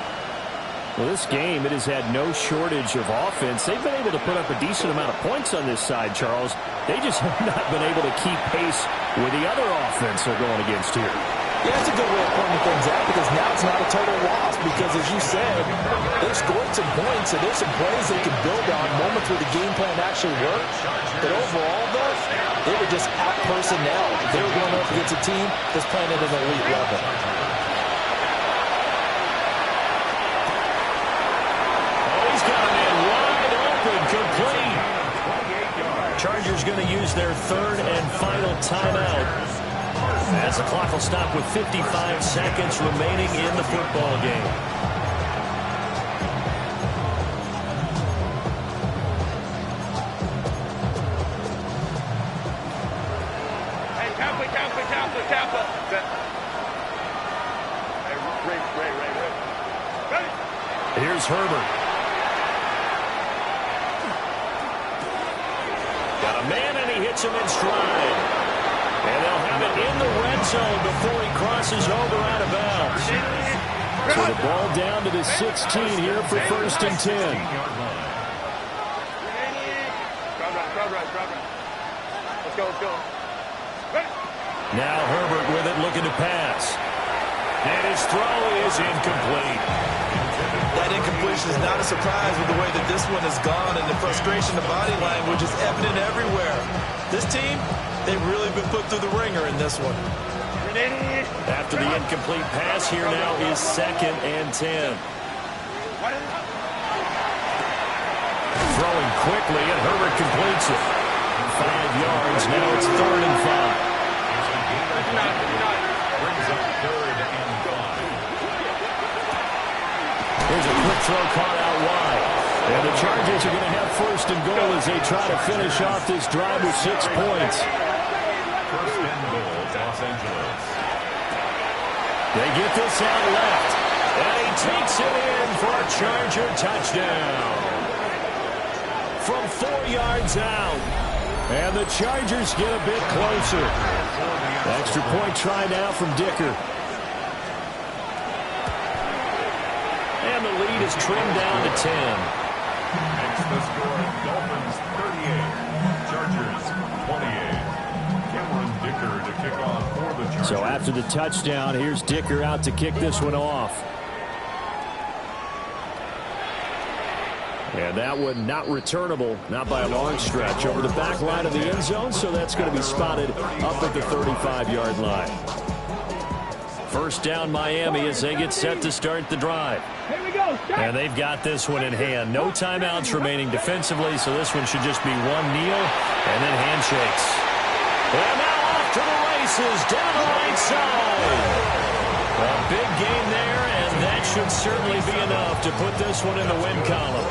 Well, this game, it has had no shortage of offense. They've been able to put up a decent amount of points on this side, Charles. They just have not been able to keep pace with the other offense they're going against here. Yeah, that's a good way of pointing things out because now it's not a total loss because, as you said, they've scored some points, so there's some plays they can build on, moments where the game plan actually worked. But overall, though, they were just out-personnel. They were going up against a team that's playing at an elite level. He's got a man wide open, complete. Chargers Chargers going to use their third and final timeout, as the clock will stop with 55 seconds remaining in the football game. Tampa. Here's Herbert. Got a man, and he hits him in stride. And they'll have it in the red zone before he crosses over out of bounds. So the ball down to the 16 here for first and 10. Let's go. Now Herbert with it, looking to pass. And his throw is incomplete. That incompletion is not a surprise with the way that this one has gone, and the frustration of body language is evident everywhere. This team, they've really been put through the ringer in this one. After the incomplete pass, here now is second and 10. Throwing quickly, and Herbert completes it. 5 yards, now it's third and 5. Brings up third and gone. Here's a quick throw caught out wide. And the Chargers are going to have first and goal as they try to finish off this drive with 6 points. First and goal, Los Angeles. They get this out left. And he takes it in for a Charger touchdown. From 4 yards out. And the Chargers get a bit closer. Extra point try now from Dicker. And the lead is trimmed down to 10. Next the score, Dolphins 38, Chargers 28. Cameron Dicker to kick off for the Chargers. So after the touchdown, here's Dicker out to kick this one off. And that one not returnable, not by a long stretch, over the back line of the end zone, so that's going to be spotted up at the 35-yard line. First down Miami as they get set to start the drive. Here we go. And they've got this one in hand. No timeouts remaining defensively, so this one should just be one kneel and then handshakes. And now off to the races down the right side. A big game there, and that should certainly be enough to put this one in the win column.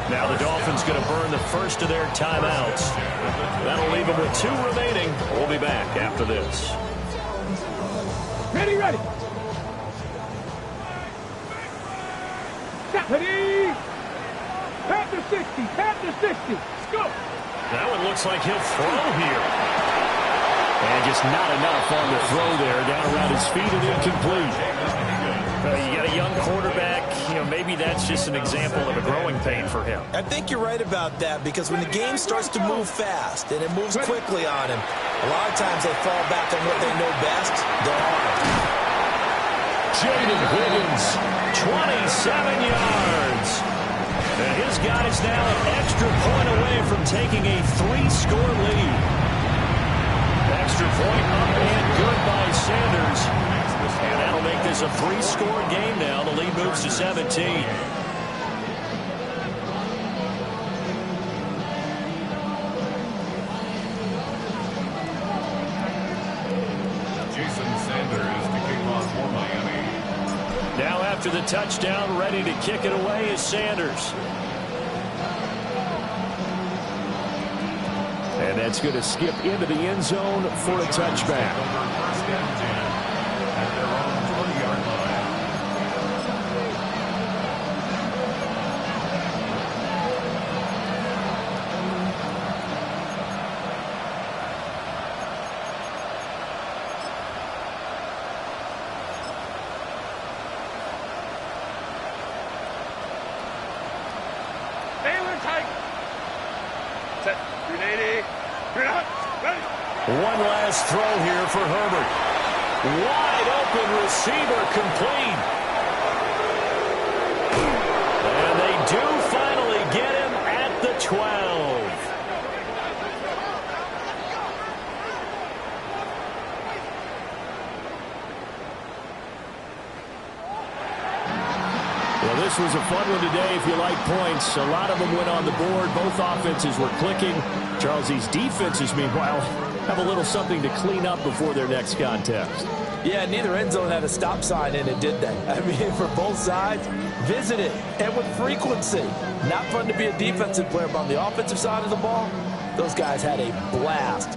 Now the Dolphins going to burn the first of their timeouts. That'll leave them with 2 remaining. We'll be back after this. Ready. Ready. Pat to 60. Let's go. That one looks like he'll throw here. And just not enough on the throw there. Down around his feet and incomplete. You got a young quarterback. Maybe that's just an example of a growing pain for him. I think you're right about that, because when the game starts to move fast and it moves quickly on him, a lot of times they fall back on what they know best, their arm. Jaden Higgins, 27 yards. And his guy's now an extra point away from taking a 3-score lead. Extra point up and good by Sanders. And that'll make this a 3-score game now. The lead moves to 17. Jason Sanders to kick off for Miami. Now after the touchdown, ready to kick it away is Sanders. And that's going to skip into the end zone for a touchback. First and 10 at their own 20-yard line. Baylor tight. Set. 380. One last throw here for Herbert. Wide open receiver complete. And they do finally get him at the 12. Well, this was a fun one today if you like points. A lot of them went on the board. Both offenses were clicking. Charles, these defenses, meanwhile, have a little something to clean up before their next contest. Yeah, neither end zone had a stop sign in it, did they? I mean, for both sides, visit it, and with frequency. Not fun to be a defensive player, but on the offensive side of the ball, those guys had a blast.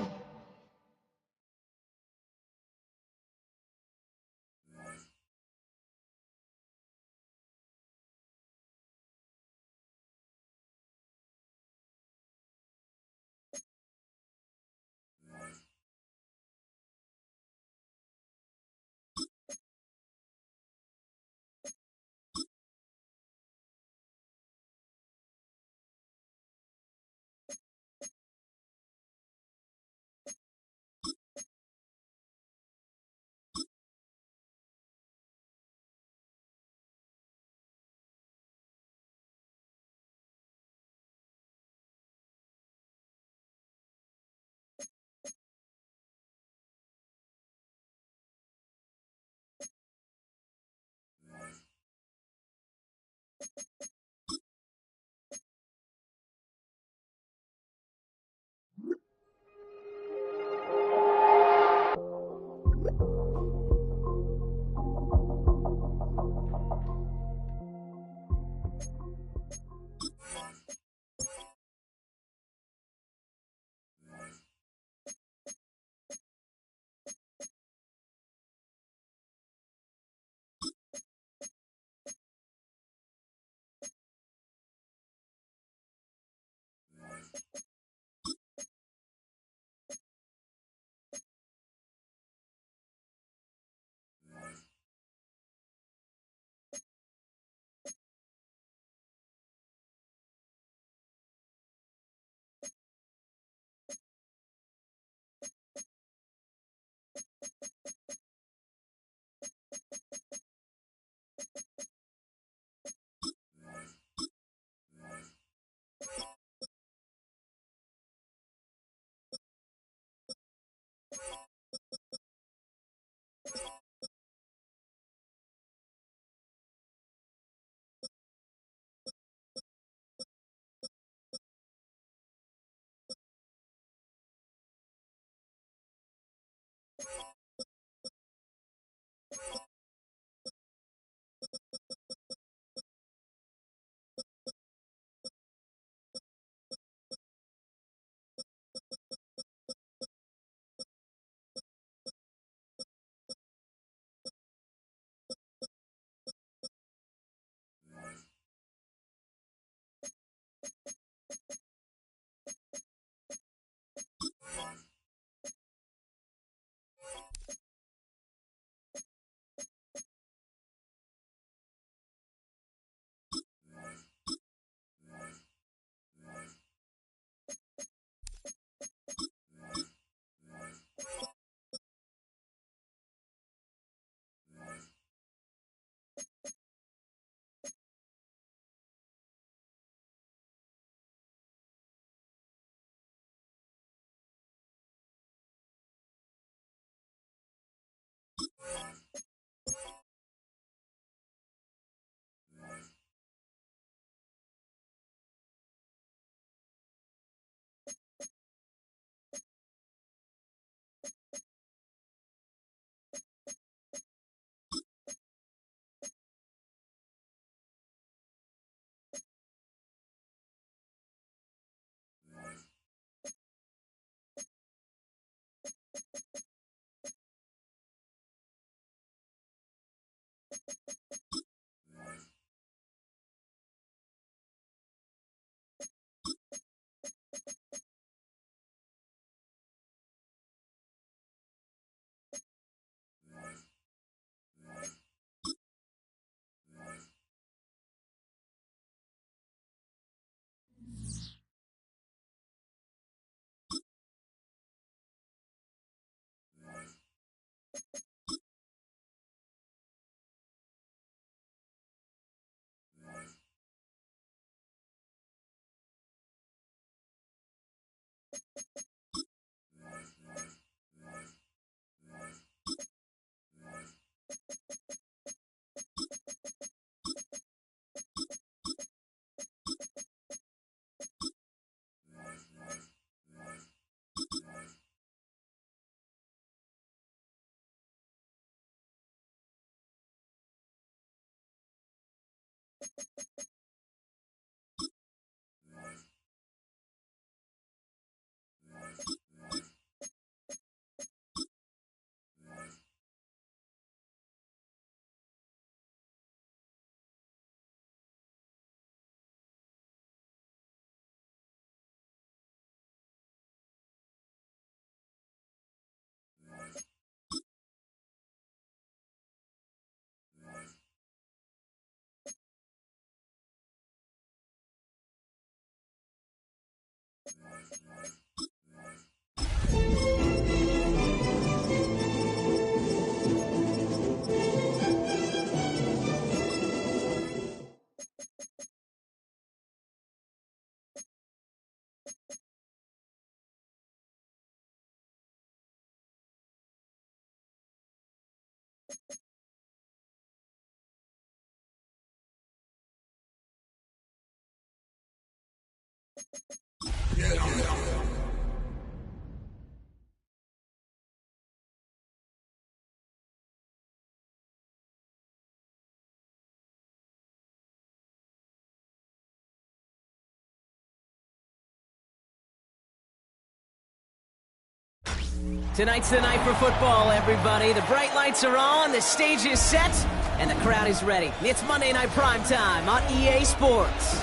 Tonight's the night for football, everybody. The bright lights are on, the stage is set, and the crowd is ready. It's Monday Night Primetime on EA Sports.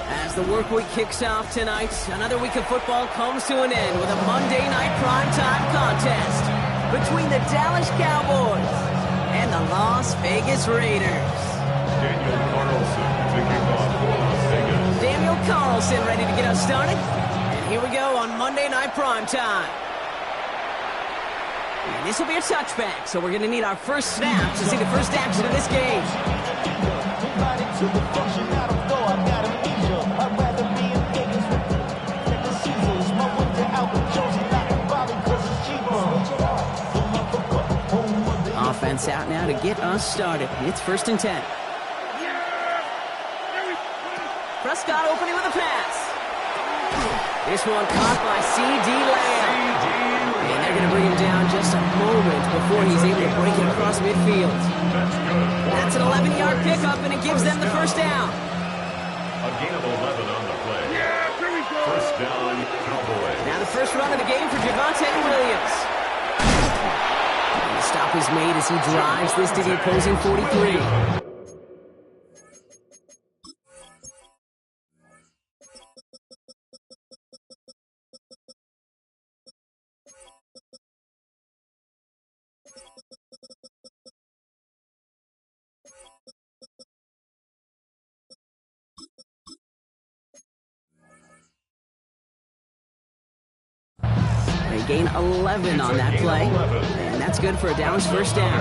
As the work week kicks off tonight, another week of football comes to an end with a Monday Night Primetime contest between the Dallas Cowboys and the Las Vegas Raiders. Daniel Carlson to kick off for Las Vegas. Daniel Carlson ready to get us started. And here we go on Monday Night Primetime. And this will be a touchback, so we're going to need our first snap to see the first action of this game. Offense out now to get us started. It's 1st and 10. Prescott opening with a pass. This one caught by C.D. Lamb. And they're going to bring him down just a moment before he's able to break it across midfield. That's an 11-yard pickup, and it gives them the first down. A gain of 11 on the play. First down, Cowboys. Now the first run of the game for Javonte Williams. And the stop is made as he drives this to the opposing 43. They gain 11 on that play, and that's good for a Dallas first down.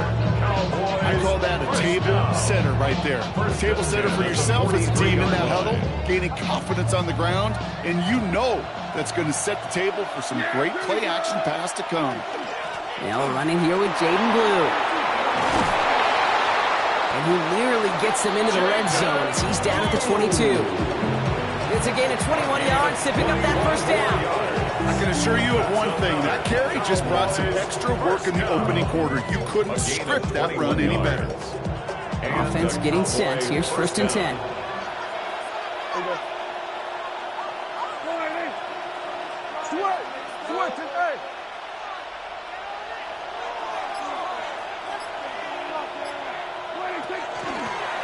I call that a table setter right there. A table setter for yourself as a team in that huddle, gaining confidence on the ground, and you know that's going to set the table for some great play-action pass to come. Now running here with Jaden Blue. And he nearly gets them into the red zone as he's down at the 22. It's a gain of 21 yards to pick up that first down. I can assure you of one thing. That carry just brought some extra work in the opening quarter. You couldn't script that run any better. Offense getting set. Here's 1st and 10.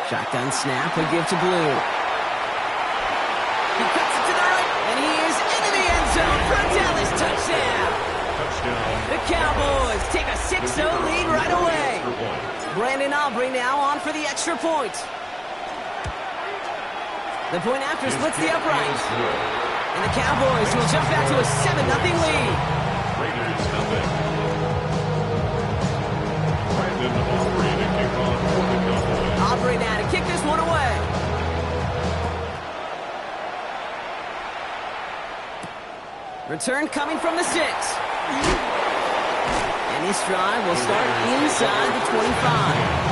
Shotgun snap, a give to Blue. He cuts it to the right, and he is into the end zone for a Dallas touchdown. The Cowboys take a 6-0 lead right away. Brandon Aubrey now on for the extra point. The point after splits the upright. And the Cowboys will jump back to a 7-0 lead. Raiders nothing. Brandon Aubrey to kick off for the Cowboys. Aubrey now to kick this one away. Return coming from the 6. And this drive will start inside the 25.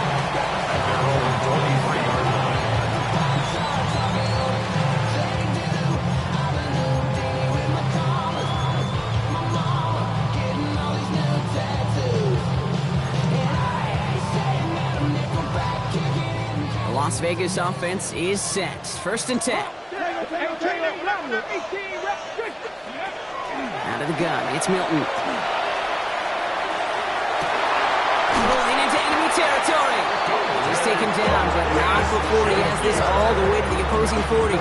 Las Vegas offense is set. 1st and 10. Out of the gun, it's Milton. Rolling into enemy territory. He's taken down, but not before he has this all the way to the opposing 40.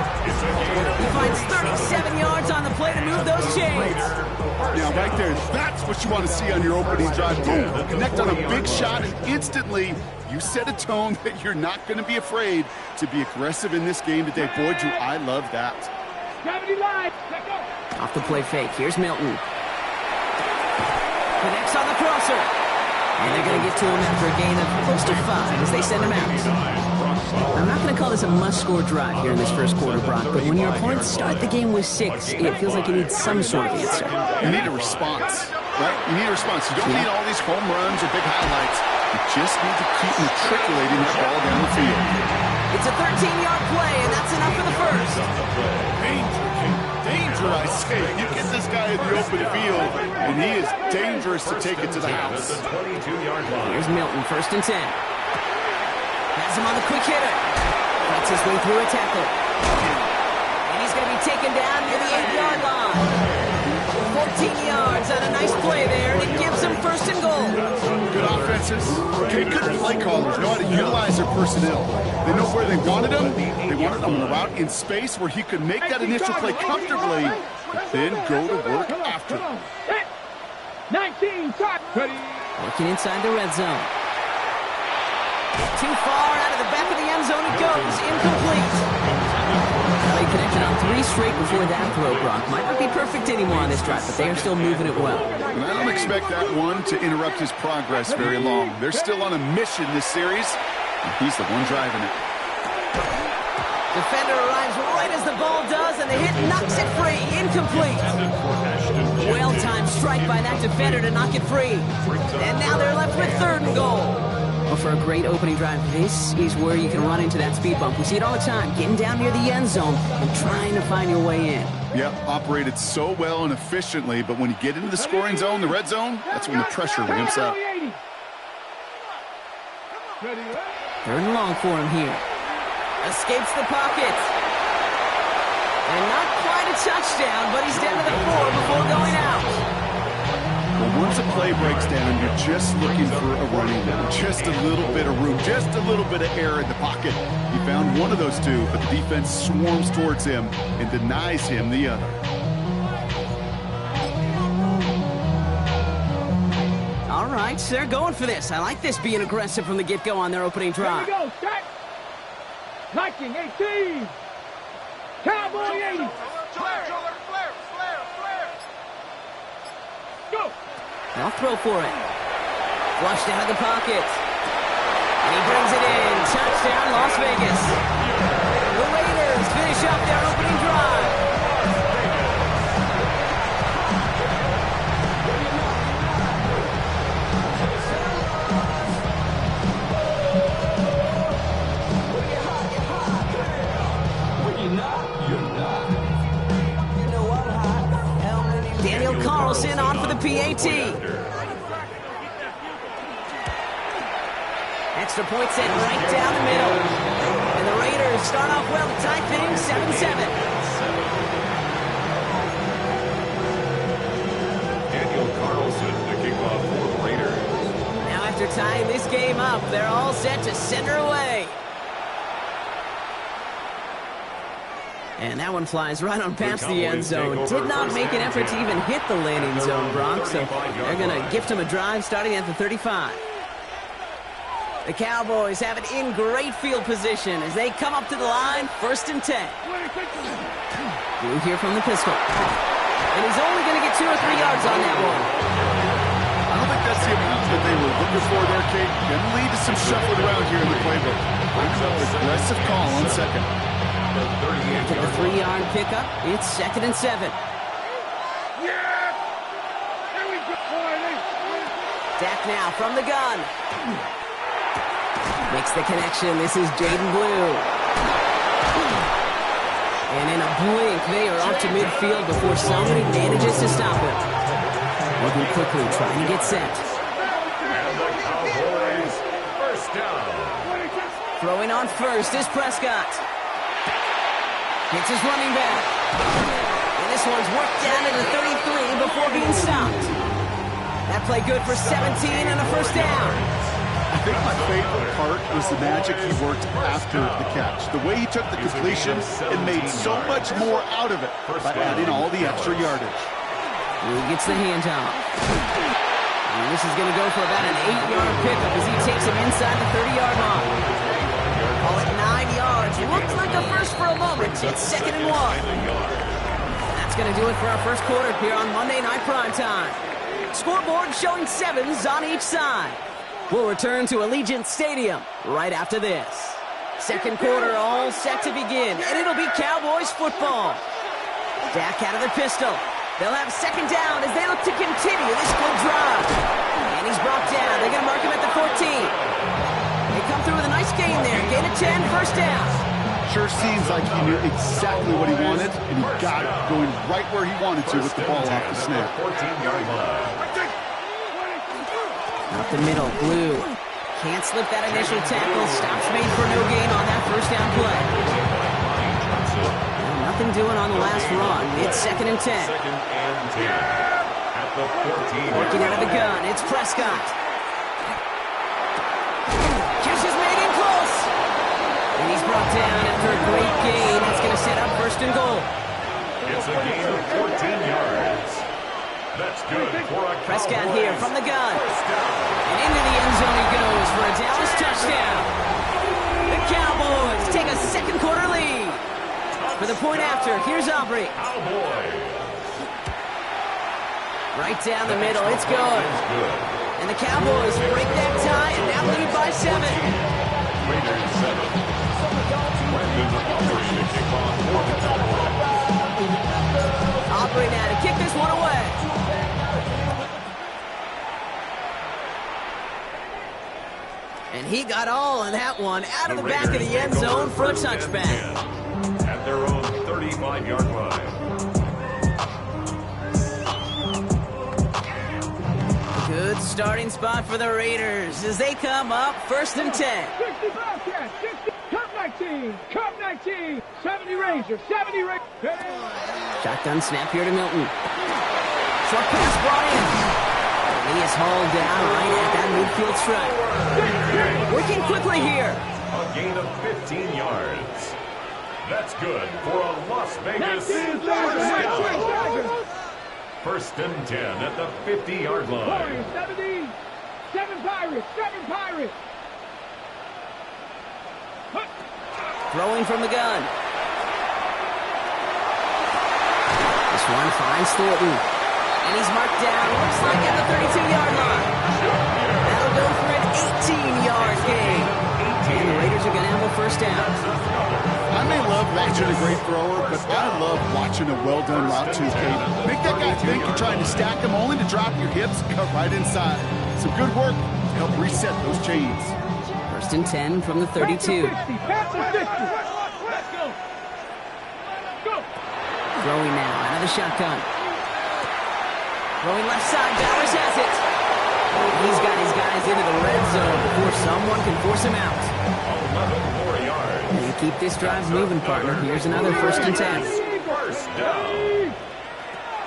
He finds 37 yards on the play to move those chains. Now, right there, that's what you want to see on your opening drive. Boom, connect on a big shot, and instantly you set a tone that you're not going to be afraid to be aggressive in this game today. Boy, do I love that. Off the play fake, here's Milton. Connects on the crosser. And they're going to get to him after a gain of close to 5 as they send him out. I'm not going to call this a must-score drive here in this first quarter, Brock, but when your opponents start the game with 6, it feels like you need some sort of answer. You need a response, right? You need a response. You don't need all these home runs or big highlights. You just need to keep matriculating that ball down the field. It's a 13-yard play, and that's enough for the first. Danger, I say. You get this guy in the open field, and he is dangerous to take it to the house. Here's Milton, 1st and 10. Has him on the quick hitter. Fights his way through a tackle. And he's going to be taken down near the 8-yard line. 14 yards on a nice play there, and it gives him 1st and goal. Good offenses. Okay, good play callers know how to utilize their personnel. They know where they wanted him. They wanted him on a route in space where he could make that initial play comfortably, but then go to work after. 19, Working inside the red zone. Too far out of the back of the end zone it goes. Incomplete. They connected on 3 straight before that throw, Brock. Might not be perfect anymore on this drive, but they are still moving it well. And I don't expect that one to interrupt his progress very long. They're still on a mission this series, and he's the one driving it. Defender arrives right as the ball does, and the hit knocks it free. Incomplete. Well-timed strike by that defender to knock it free. And now they're left with 3rd and goal. Well, for a great opening drive, this is where you can run into that speed bump. We see it all the time, getting down near the end zone and trying to find your way in. Yep, operated so well and efficiently, but when you get into the scoring zone, the red zone, that's when the pressure ramps up. 3rd and long for him here. Escapes the pocket. And not quite a touchdown, but he's down to the 4 before going out. Well, once a play breaks down, you're just looking for a running down. Just a little bit of room, just a little bit of air in the pocket. He found one of those 2, but the defense swarms towards him and denies him the other. All right, so they're going for this. I like this being aggressive from the get-go on their opening drive. Here we go, set. Viking 18. Cowboy 80. Go. They'll throw for it. Flushed out of the pocket. And he brings it in. Touchdown, Las Vegas. The Raiders finish up their opening drive. Daniel Carlson on for the PAT. Extra point set right down the middle. And the Raiders start off well to tie things 7-7. Daniel Carlson to kick off for the Raiders. Now after tying this game up, they're all set to send her away. And that one flies right on past the end zone. Did not make an effort to even hit the landing zone, Brock. So they're going to gift him a drive starting at the 35. The Cowboys have it in great field position as they come up to the line, 1st and 10. Blue here from the pistol. And he's only going to get 2 or 3 yards on that one. I don't think that's the amount that they were looking for there, Kate. Going to lead to some shuffling around here in the playbook. Aggressive call on 2nd. To the 3-yard pickup, it's 2nd and 7. Dak now from the gun. Makes the connection. This is Jaden Blue. And in a blink, they are off to midfield before somebody manages to stop him. Moving quickly, trying to get set. And the Cowboys, 1st down. Throwing on first is Prescott. Hits his running back. And this one's worked down to the 33 before being stopped. That play good for 17 and a first down. I think my favorite part was the magic he worked after the catch. The way he took the completion and made so much more out of it by adding all the extra yardage. He gets the handoff. And this is going to go for about an 8-yard pickup as he takes him inside the 30-yard line. Call it 9 yards. Looked like a first for a moment. It's 2nd and 1. That's going to do it for our first quarter here on Monday Night Primetime. Scoreboard showing 7s on each side. We'll return to Allegiant Stadium right after this. Second quarter all set to begin, and it'll be Cowboys football. Dak out of the pistol. They'll have second down as they look to continue this good drive. And he's brought down. They're going to mark him at the 14. They come through with a nice gain there. Gain of 10, first down. Sure seems like he knew exactly what he wanted, and he got it going right where he wanted to with the ball off the snap. 14-yard line. Up the middle, Blue. Can't slip that initial tackle. Stops made for no gain on that first down play. Nothing doing on the last run. It's 2nd and 10. 2nd and 10. At the 14. Working out of the gun, it's Prescott. Catch is made in close. And he's brought down after a great gain. That's going to set up 1st and goal. It's a gain of 14 yards. That's good for a Prescott here from the gun. And into the end zone he goes for a Dallas touchdown. The Cowboys take a second quarter lead. For the point after, here's Aubrey. Right down the middle, it's good. And the Cowboys break that tie and now lead by 7. Raiders 7. Brandon Aubrey to kick off for the Cowboys. Aubrey now to kick this one away. And he got all of that one out of the back of the end zone for a touchback. At their own 35-yard line. Good starting spot for the Raiders as they come up 1st and 10. 60 Bobcats, 60, Cup 19, 70 Rangers, 70 Rangers. Shotgun snap here to Milton. Short pass brought in. He is hauled down right at that midfield stripe. Working quickly here. A gain of 15 yards. That's good for a Las Vegas first down. 1st and 10 at the 50-yard line. 70, 7 Pirates, 7 Pirates. Throwing from the gun. This one finds Thornton. And he's marked down, looks like at the 32-yard line. That'll go for an 18-yard gain. And the Raiders are going to have a first down. I may love watching a great thrower, but I love watching a well-done route too, Kate. Make that guy think you're trying to stack him only to drop your hips, cut right inside. Some good work to help reset those chains. 1st and 10 from the 32. Throwing now out of the shotgun. Throwing left side, Bowers has it. He's got his guys into the red zone before someone can force him out. 11 more yards. And you keep this drive moving, partner. Here's another 1st and 10. First down.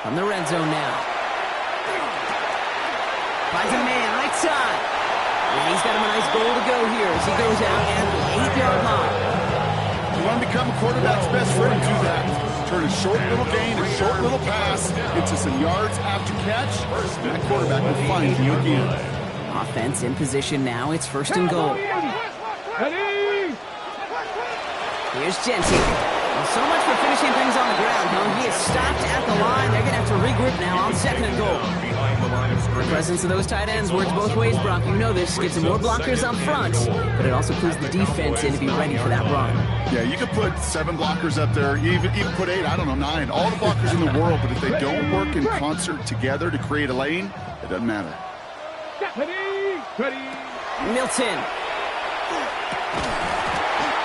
From the red zone now. Finds a man, right side. And he's got him a nice goal to go here as he goes out at the 8-yard line. You want to become a quarterback's best friend, do that. Turn a short little gain, a short little pass into some yards after catch. That quarterback will find you again. Offense in position now. It's 1st and goal. Here's Jensen. Well, so much for finishing things on the ground, huh? He is stopped at the line. They're going to have to regroup now on 2nd and goal. The presence of those tight ends works both ways, Brock. You know this. Gets some more blockers up front, but it also clues the defense in to be ready for that run. Yeah, you could put 7 blockers up there. You even put 8, I don't know, 9. All the blockers in the world, but if they don't work in concert together to create a lane, it doesn't matter. Milton.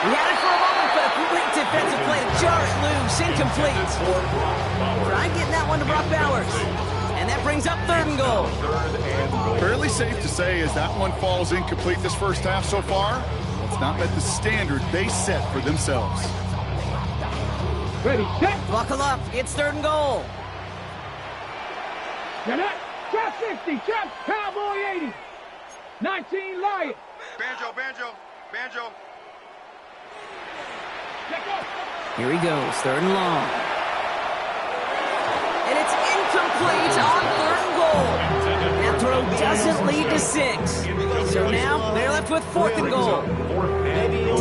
He had it for a moment, but a great defensive play to jar it loose. Incomplete. Try getting that one to Brock Bowers. And that brings up 3rd and goal. Fairly safe to say as that one falls incomplete this first half so far, offense not met the standard they set for themselves. Ready, set. Buckle up. It's 3rd and goal. Now that, trap 60, trap Cowboy 80. 19 Lion. Banjo. Here he goes, 3rd and long. And it's incomplete on 3rd and goal. That throw doesn't lead to 6. So now they're left with 4th and goal.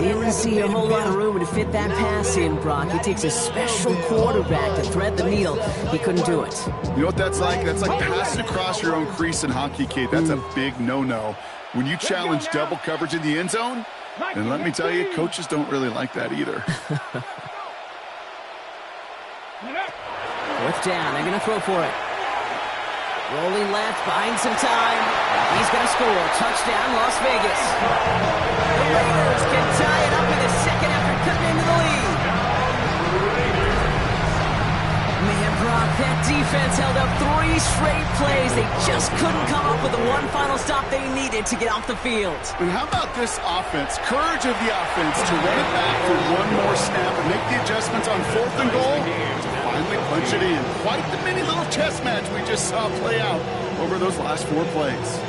Didn't see a whole lot of room to fit that pass in, Brock. It takes a special quarterback to thread the needle. He couldn't do it. You know what that's like? That's like passing across your own crease in hockey, Kate. That's a big no-no. When you challenge double coverage in the end zone, and let me tell you, coaches don't really like that either. 4th down. They're going to throw for it. Rolling left, buying some time. He's going to score. Touchdown, Las Vegas. The Raiders can tie it up in the second after cutting into the lead. Man, Brock, that defense held up 3 straight plays. They just couldn't come up with the one final stop they needed to get off the field. And how about this offense? Courage of the offense to run it back for one more snap and make the adjustments on 4th and goal. Finally punch it in. Quite the mini little chess match we just saw play out over those last 4 plays.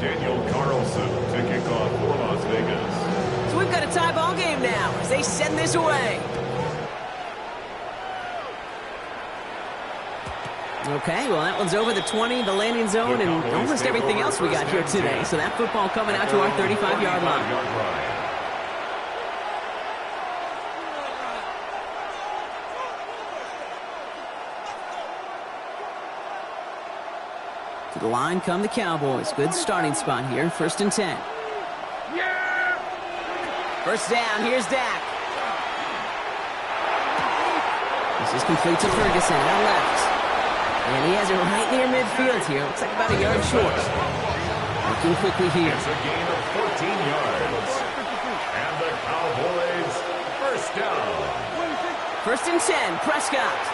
Daniel Carlson to kick off for Las Vegas. So we've got a tie ball game now as they send this away. Okay, well, that one's over the 20, the landing zone, and almost everything else we got here today. So that football coming out to our 35-yard line. To the line come the Cowboys. Good starting spot here. 1st and 10. First down, here's Dak. This is complete to Ferguson on left. And he has it right near midfield here. Looks like about a yard short. Looking quickly here. It's a gain of 14 yards. And the Cowboys first down. 1st and 10, Prescott.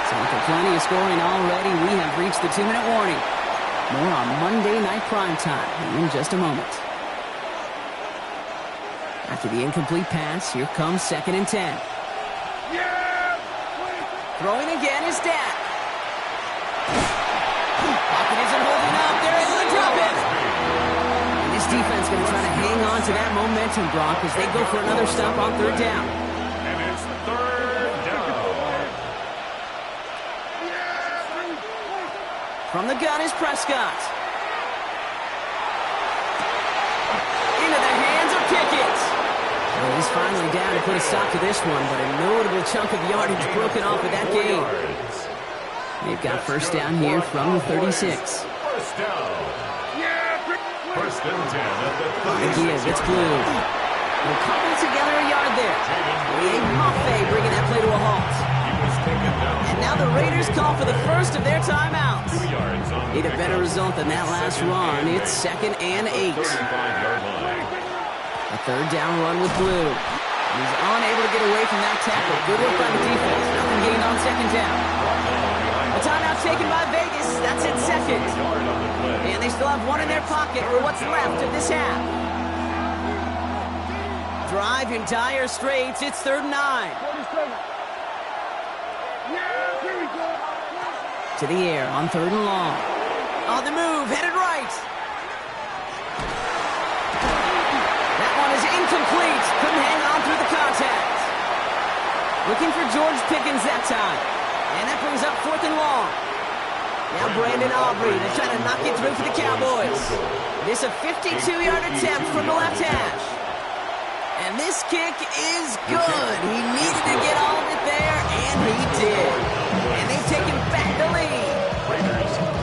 So with plenty of scoring already, we have reached the 2-minute warning. More on Monday Night Primetime in just a moment. After the incomplete pass, here comes 2nd and 10. Throwing again is Dak. Pocket isn't holding up. They're able to drop it. And this defense going to try to hang on to that momentum, Brock, as they go for another stop on 3rd down. And it's 3rd down. From the gun is Prescott. Into the hands of Pickett. Well, he's finally down to put a stop to this one, but a notable chunk of yardage broken off of that game. They've got first down here from the 36. First down. First and 10 at the 36. Again, it's Blue. We'll cobble together a yard there. Maffei bringing that play to a halt. And now the Raiders call for the first of their timeouts. Need a better result than that last run. It's 2nd and 8. A 3rd down run with Blue. He's unable to get away from that tackle. Good work by the defense. Nothing gained on 2nd down. A timeout taken by Vegas. That's in 2nd. And they still have one in their pocket for what's left of this half. Drive in dire straits. It's 3rd and 9. To the air on 3rd and long. On the move, headed right. Incomplete. Couldn't hang on through the contact. Looking for George Pickens that time. And that brings up 4th and long. Now Brandon Aubrey to try to knock it through for the Cowboys. This a 52-yard attempt from the left hash. And this kick is good. He needed to get all of it there, and he did. And they've taken back the lead.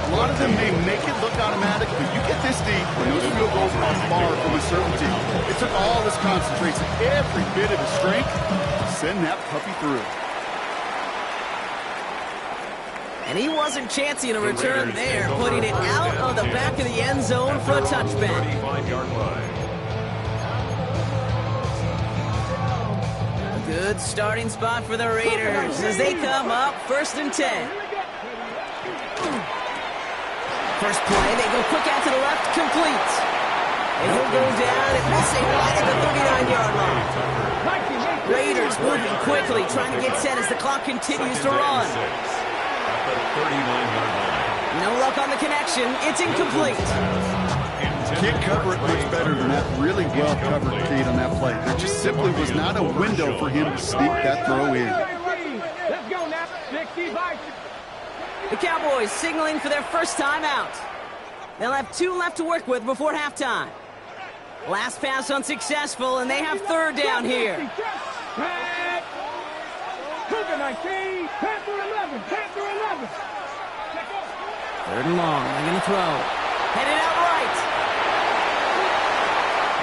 A lot of them may make it look automatic, but you get this deep when those field goals are far from a certainty. It took all his concentration, every bit of his strength, to send that puppy through. And he wasn't chancing a return there, putting it out of the back of the end zone for a touchback. A Good starting spot for the Raiders as they come up 1st and 10. First play, they go quick out to the left, complete. And he'll go down and miss a right at the 39-yard line. Raiders moving quickly, trying to get set as the clock continues to run. At the 39-yard line. No luck on the connection. It's incomplete. Can't cover it much better than that really well-covered feed on that play. There just simply was not a window for him to sneak that throw in. Let's go now. 65. The Cowboys signaling for their first time out. They'll have 2 left to work with before halftime. Last pass unsuccessful, and they have 3rd down here. Cougar 19, Panther 11, Panther 11. 3rd and long, they're going to throw. Headed out right.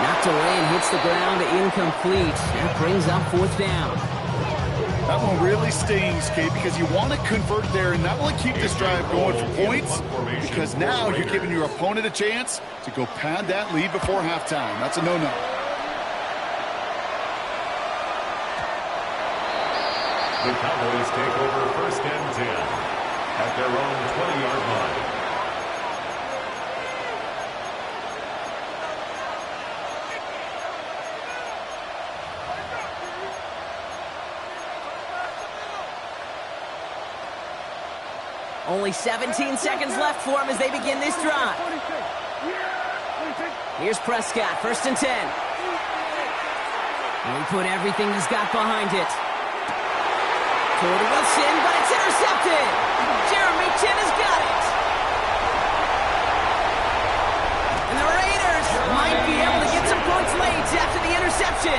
Knocked away and hits the ground, incomplete. That brings up 4th down. That one really stings, Kate, because you want to convert there and not only keep this drive going for points, because now you're giving your opponent a chance to go pad that lead before halftime. That's a no-no. The Cowboys take over 1st and 10 at their own 20-yard line. Only 17 seconds left for him as they begin this drive. Here's Prescott, 1st and 10. And he put everything he's got behind it. Toward Wilson, but it's intercepted. Jeremy Chin has got it. And the Raiders might be able to get some points late after the interception.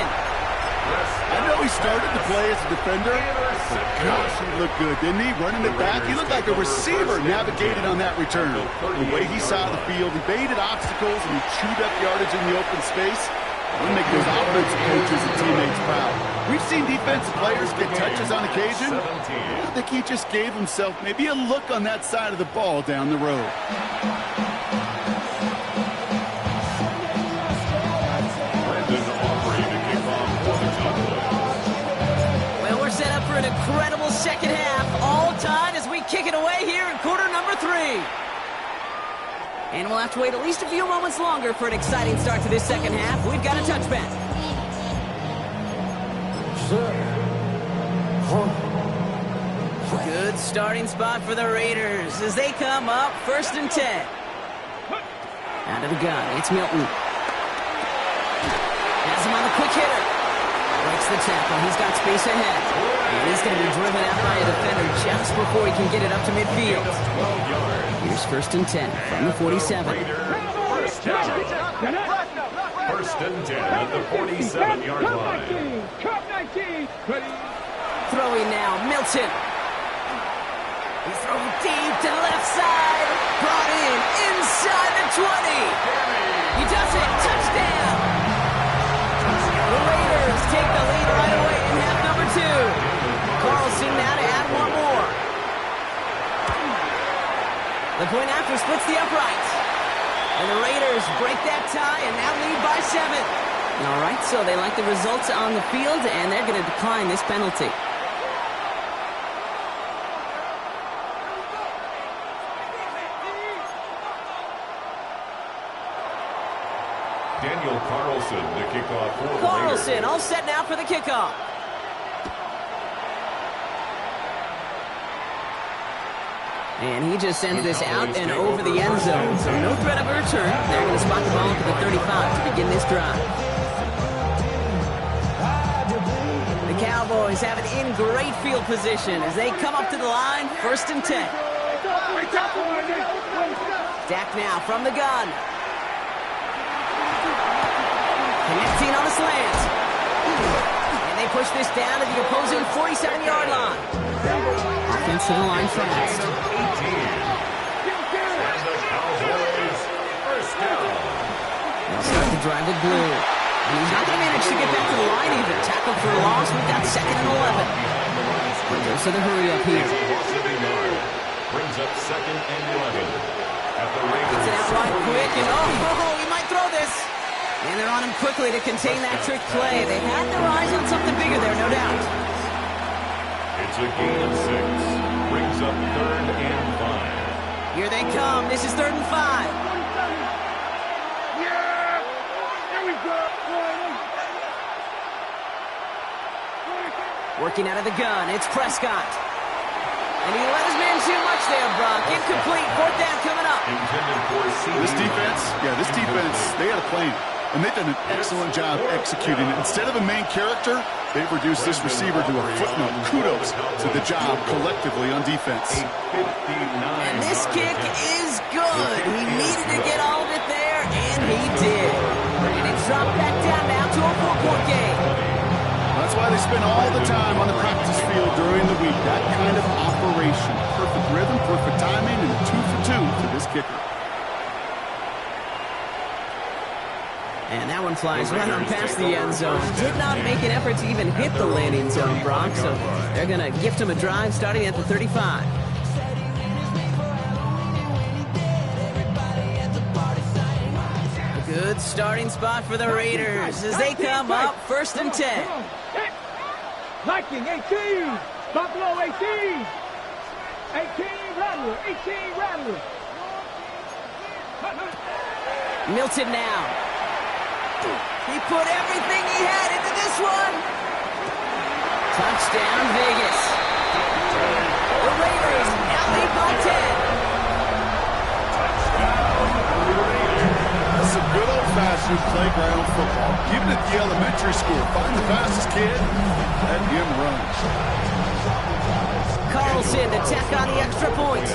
I know he started to play as a defender, but gosh, he looked good, didn't he? Running it back, he looked like a receiver navigated on that return. The way he saw the field, he baited obstacles, and he chewed up yardage in the open space. It'll make those offensive coaches and teammates proud. We've seen defensive players get touches on occasion. I think he just gave himself maybe a look on that side of the ball down the road. Well, we're set up for an incredible second half. All tied as we kick it away here in quarter number 3. And we'll have to wait at least a few moments longer for an exciting start to this second half. We've got a touchback. Good starting spot for the Raiders as they come up 1st and 10. Out of the gun, it's Milton. Has him on the quick hitter. Breaks the tackle. He's got space ahead. And he's going to be driven out by a defender just before he can get it up to midfield. Here's 1st and 10 from the 47. First and 10 at the 47-yard line. Throwing now, Milton. He's throwing deep to the left side. Brought in inside the 20. He does it. Touchdown. The Raiders take the lead right away in half number 2. Carlson now to add one more. The point after splits the uprights. And the Raiders break that tie and now lead by 7. All right, so they like the results on the field, and they're going to decline this penalty. Daniel Carlson, the kickoff for the Raiders. Carlson all set now for the kickoff. And he just sends this out and over the end zone. So no threat of a return. They're going to spot the ball for the 35 to begin this drive. The Cowboys have it in great field position as they come up to the line, 1st and 10. Dak now from the gun. Connecting on the slant. And they push this down to the opposing 47-yard line. Offense to the line fast. They'll start to drive with blue. And he's not going to manage to get back to the line either. Tackle for a loss. We've got 2nd and 11. Goes to the hurry up here. Brings up 2nd and 11. At the Raiders. Gets it out right quick. And he might throw this. And they're on him quickly to contain that trick play. They had their eyes on something bigger there, no doubt. It's a gain of 6. Brings up 3rd and 5. Here they come. This is 3rd and 5. Yeah! Here we go! Working out of the gun. It's Prescott. And he let his man too much there, Brock. Incomplete. 4th down coming up. Intended for This defense, they had a plan. And they've done an excellent job executing it. Instead of a main character, they've reduced this receiver to a footnote. Kudos to the job collectively on defense. And this kick is good. He needed to get all of it there, and he did. And it's dropped back down now to a 4-point game. That's why they spend all the time on the practice field during the week. That kind of operation. Perfect rhythm, perfect timing, and a 2 for 2 for this kicker. And that one flies right on past the end zone. Did not make an effort to even hit the landing zone, Brock. So they're going to gift him a drive starting at the 35. A good starting spot for the Raiders as they come up 1st and 10. Viking 18. Buffalo 18. 18 Rattler. 18 Rattler. Milton now. He put everything he had into this one. Touchdown, Vegas. The Raiders now lead by 10. That's some good old-fashioned playground football. Even at the elementary school, find the fastest kid and him run. Carlson to tack on the extra point.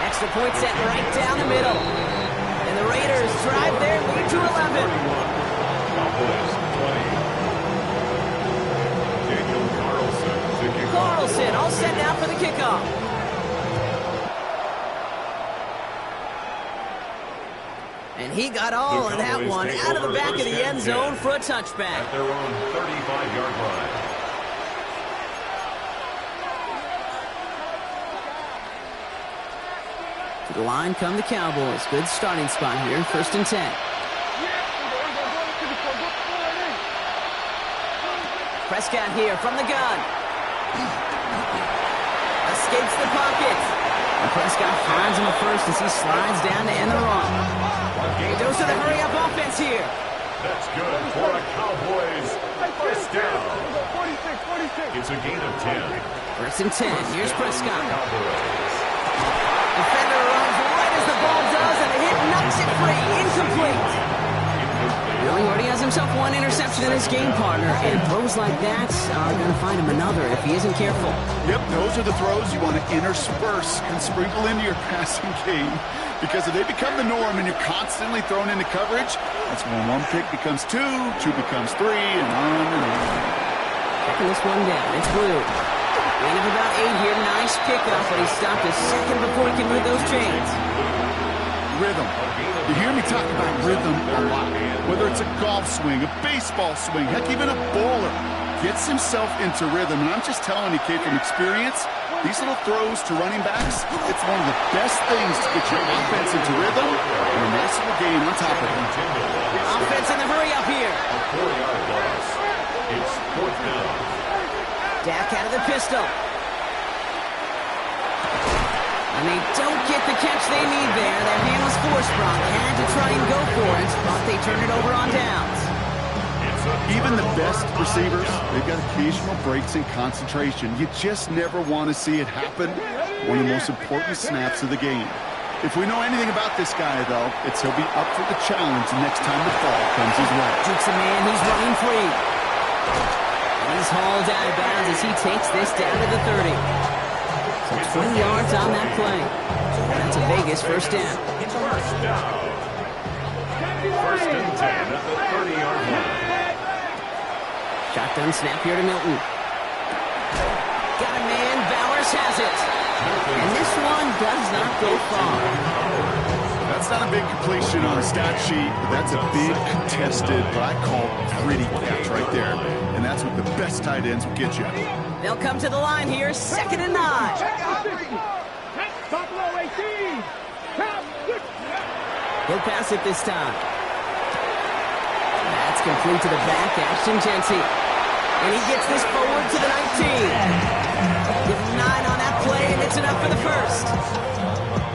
Extra point set right down the middle. And the Raiders drive their lead to 11. Carlson all set now for the kickoff. And he got all of that one out of the back of the end zone for a touchback. At their own 35-yard line. To the line come the Cowboys. Good starting spot here, 1st and 10. Prescott here from the gun. Escapes the pocket. And Prescott finds him at first as he slides down to end the run. He goes to the hurry-up offense here. That's good for a Cowboys first down. 46. It's a gain of 10. 1st and 10. Here's Prescott. Defender runs right as the ball does, and the hit knocks it free. Incomplete. He already has himself one interception in his game, partner, and throws like that are going to find him another if he isn't careful. Yep, those are the throws you want to intersperse and sprinkle into your passing game, because if they become the norm and you're constantly thrown into coverage, that's when one pick becomes two becomes three, and on and on. Taking this one down. It's Blue. Gain of about 8 here. Nice pickup, but he stopped a second before he can move those chains. Rhythm. You hear me talk about rhythm a lot. Whether it's a golf swing, a baseball swing, heck, even a bowler gets himself into rhythm. And I'm just telling you, Kate, from experience, these little throws to running backs, it's one of the best things to get your offense into rhythm and a nice little gain on top of it. Offense in the hurry up here. A 4-yard loss. It's 4th down. Dak out of the pistol. And they don't get the catch they need there. Their hand was forced, Brock. Had to try and go for it, but they turned it over on downs. Even the best receivers, they've got occasional breaks in concentration. You just never want to see it happen. One of the most important snaps of the game. If we know anything about this guy, though, it's he'll be up for the challenge next time the ball comes his way. Jukes a man, he's running free. He's hauled out of bounds as he takes this down to the 30. So 20 yards on that play. That's a Vegas first down. First down. 1st and 10 at the 30-yard line. Shotgun snap here to Milton. Got a man, Bowers has it. And this one does not go far. That's not a big completion on a stat sheet, but that's a big contested, what I call gritty catch right there. And that's what the best tight ends will get you. They'll come to the line here, 2nd and 9. Buffalo 18. He'll pass it this time. That's complete to the back, Ashton Genty. And he gets this forward to the 19. Give him 9 on that play, and it's enough for the first.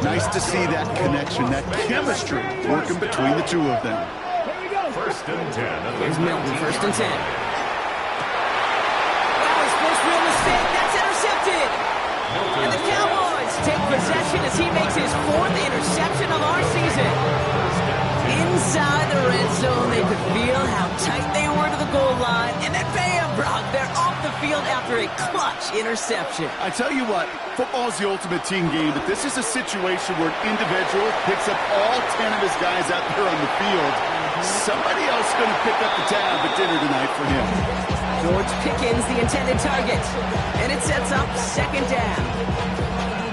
Nice to see that connection, that chemistry working between the two of them. First and 10. Here's Milton, first and 10. That was first real mistake. That's intercepted. And the Cowboys take possession as he makes his 4th interception of our season. Inside the red zone, they could feel how tight they were to the goal line. And then bam, Brock, they're off the field after a clutch interception. I tell you what, football is the ultimate team game, but this is a situation where an individual picks up all 10 of his guys out there on the field. Somebody else is going to pick up the tab at dinner tonight for him. George Pickens, the intended target. And it sets up second down.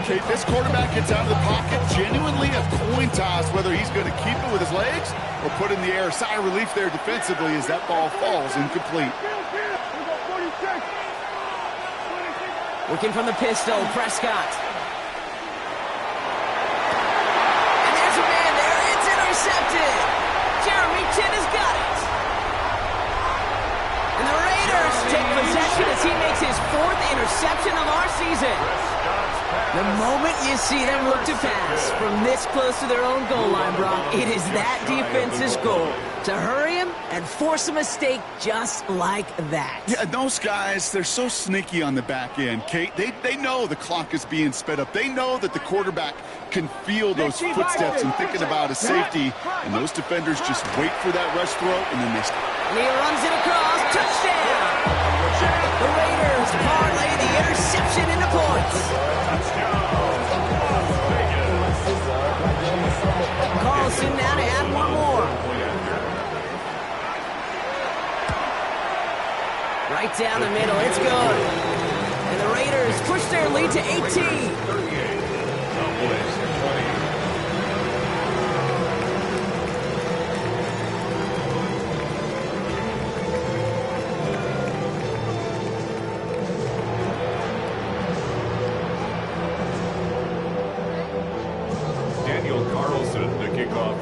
Okay, this quarterback gets out of the pocket, genuinely a coin toss whether he's going to keep it with his legs or put in the air. Sigh of relief there defensively as that ball falls incomplete. Looking from the pistol, Prescott. And there's a man there. It's intercepted. Jeremy Chin has got it. And the Raiders take possession as he makes his 4th interception of our season. The moment you see them look to pass from this close to their own goal line, Brock, it is that defense's goal to hurry him and force a mistake just like that. Yeah, those guys, they're so sneaky on the back end, Kate. They know the clock is being sped up. They know that the quarterback can feel those footsteps and thinking about a safety, and those defenders just wait for that rush throw, and then they stop. And he runs it across. Touchdown! The Raiders parlay the interception into points. Carlson now to add one more. Right down the middle. It's good. And the Raiders push their lead to 18.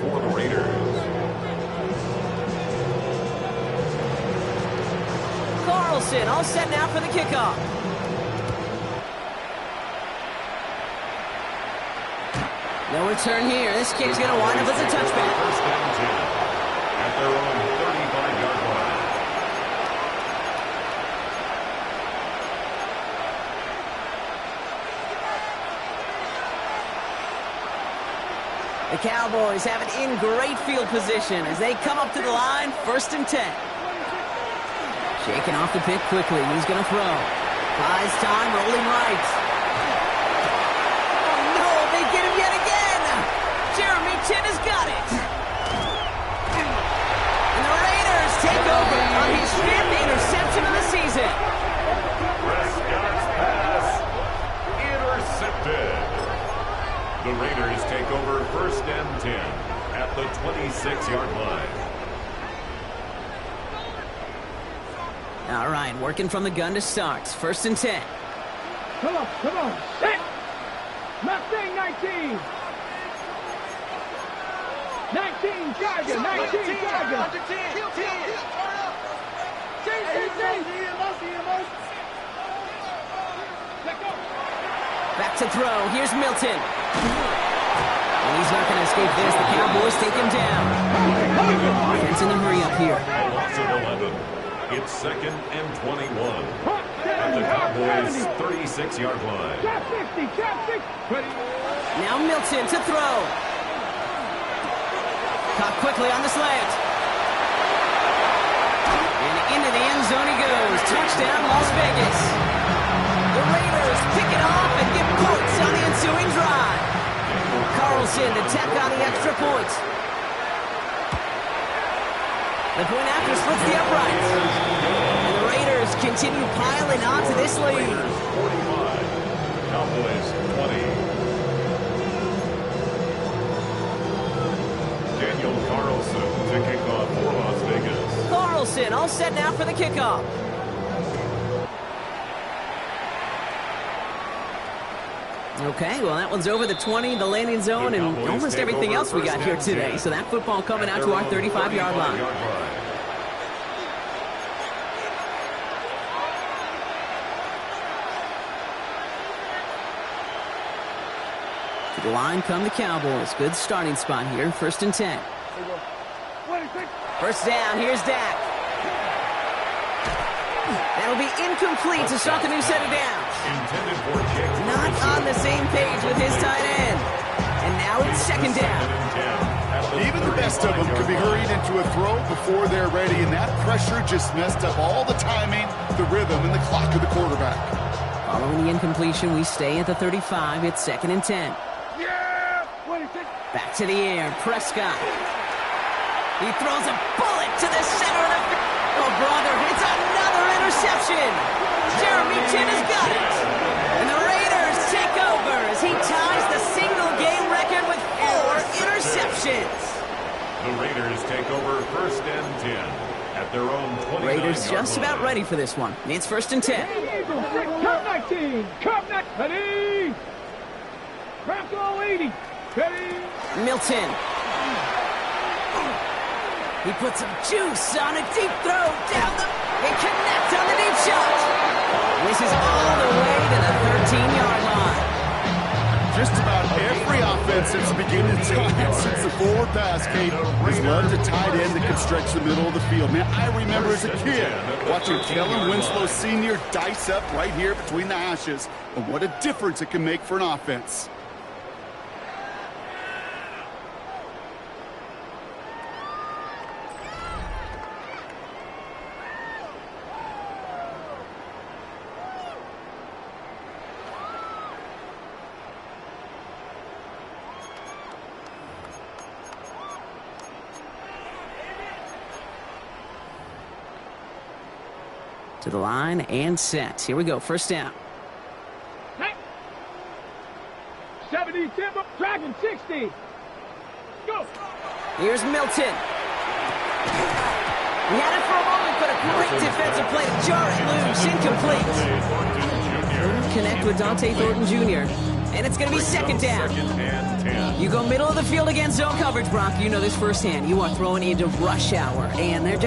For the Raiders. Carlson all set now for the kickoff. No return here. This kick's going to wind up as a touchback. First and 10 at their own 35-yard line. The Cowboys have it in great field position as they come up to the line, first and 10. Shaking off the pick quickly. He's going to throw. Buys time, rolling right. Oh, no, they get him yet again. Jeremy Chin has got it. And the Raiders take over on his 5th interception of the season. Prescott's pass intercepted. The Raiders take over first and 10 at the 26-yard line. All right, working from the gun to start. First and 10. Come on. Set. Mustang 19. 19 Tiger. 19 Tiger. Back to throw. Here's Milton. And he's not going to escape this. The Cowboys take him down. Defense in the hurry up here. A loss of 11. It's second and 21 at the Cowboys' 36-yard line. Now Milton to throw. Caught quickly on the slant. And into the end zone he goes. Touchdown, Las Vegas. The Raiders pick it off and get points on the ensuing drive. Carlson to tack on the extra points. The point after splits the uprights. And the Raiders continue piling on to this lead. Raiders 45, Cowboys 20. Daniel Carlson to kick off for Las Vegas. Carlson all set now for the kickoff. Okay, well, that one's over the 20, the landing zone, and almost everything else we got here today. So that football coming out to our 35-yard line. To the line come the Cowboys. Good starting spot here. 1st and 10. First down. Here's Dak. That'll be incomplete to start the new set of downs. Not on the same page with his tight end. And now it's 2nd down. Even the best of them could be hurried into a throw before they're ready, and that pressure just messed up all the timing, the rhythm, and the clock of the quarterback. Following the incompletion, we stay at the 35. It's 2nd and 10. Back to the air. Prescott. He throws a bullet to the center of the field. Oh, brother, it's another interception. Jeremy Chin has got it. And the Raiders take over as he ties the single-game record with 4 interceptions. The Raiders take over 1st and 10 at their own 29-yard Raiders just line. about ready for this one. It's 1st and 10. Cup 19. Cup 19. Ready. Craft all 80. Ready. Milton. He puts some juice on a deep throw down the... They connect on the deep shot. This is all the way to the 13-yard line. Just about every offense since the beginning of time, since the forward pass, Kate, has loved a tight end that can stretch the middle of the field. Man, I remember as a kid watching Kellen Winslow Sr. dice up right here between the hashes. And what a difference it can make for an offense. To the line and set. Here we go. 1st down. 70, Timber, Dragon 60. Go. Here's Milton. He had it for a moment, but a great defensive play to jar it loose. Incomplete. Connect with Dante Thornton Jr. And it's going to be 2nd down. 2nd and 10. You go middle of the field against zone coverage, Brock. You know this firsthand. You are throwing into rush hour, and there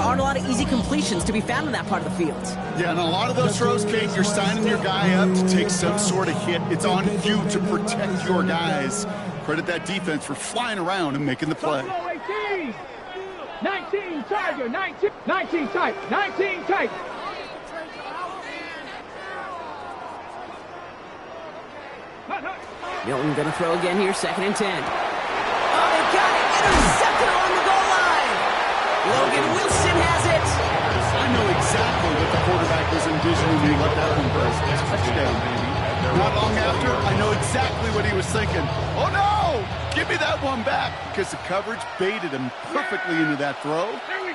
aren't a lot of easy completions to be found in that part of the field. Yeah, and a lot of those throws, Kate, you're signing your guy up to take some sort of hit. It's on you to protect your guys. Credit that defense for flying around and making the play. 18. 19, Tiger. 19 tight. 19 tight. Milton going to throw again here, 2nd and 10. Oh, they got it. Intercepted along the goal line. Logan Wilson has it. I know exactly what the quarterback was envisioning when he let that one go. Touchdown, baby. Not long after, I know exactly what he was thinking. Oh, no! Give me that one back, because the coverage baited him perfectly into that throw,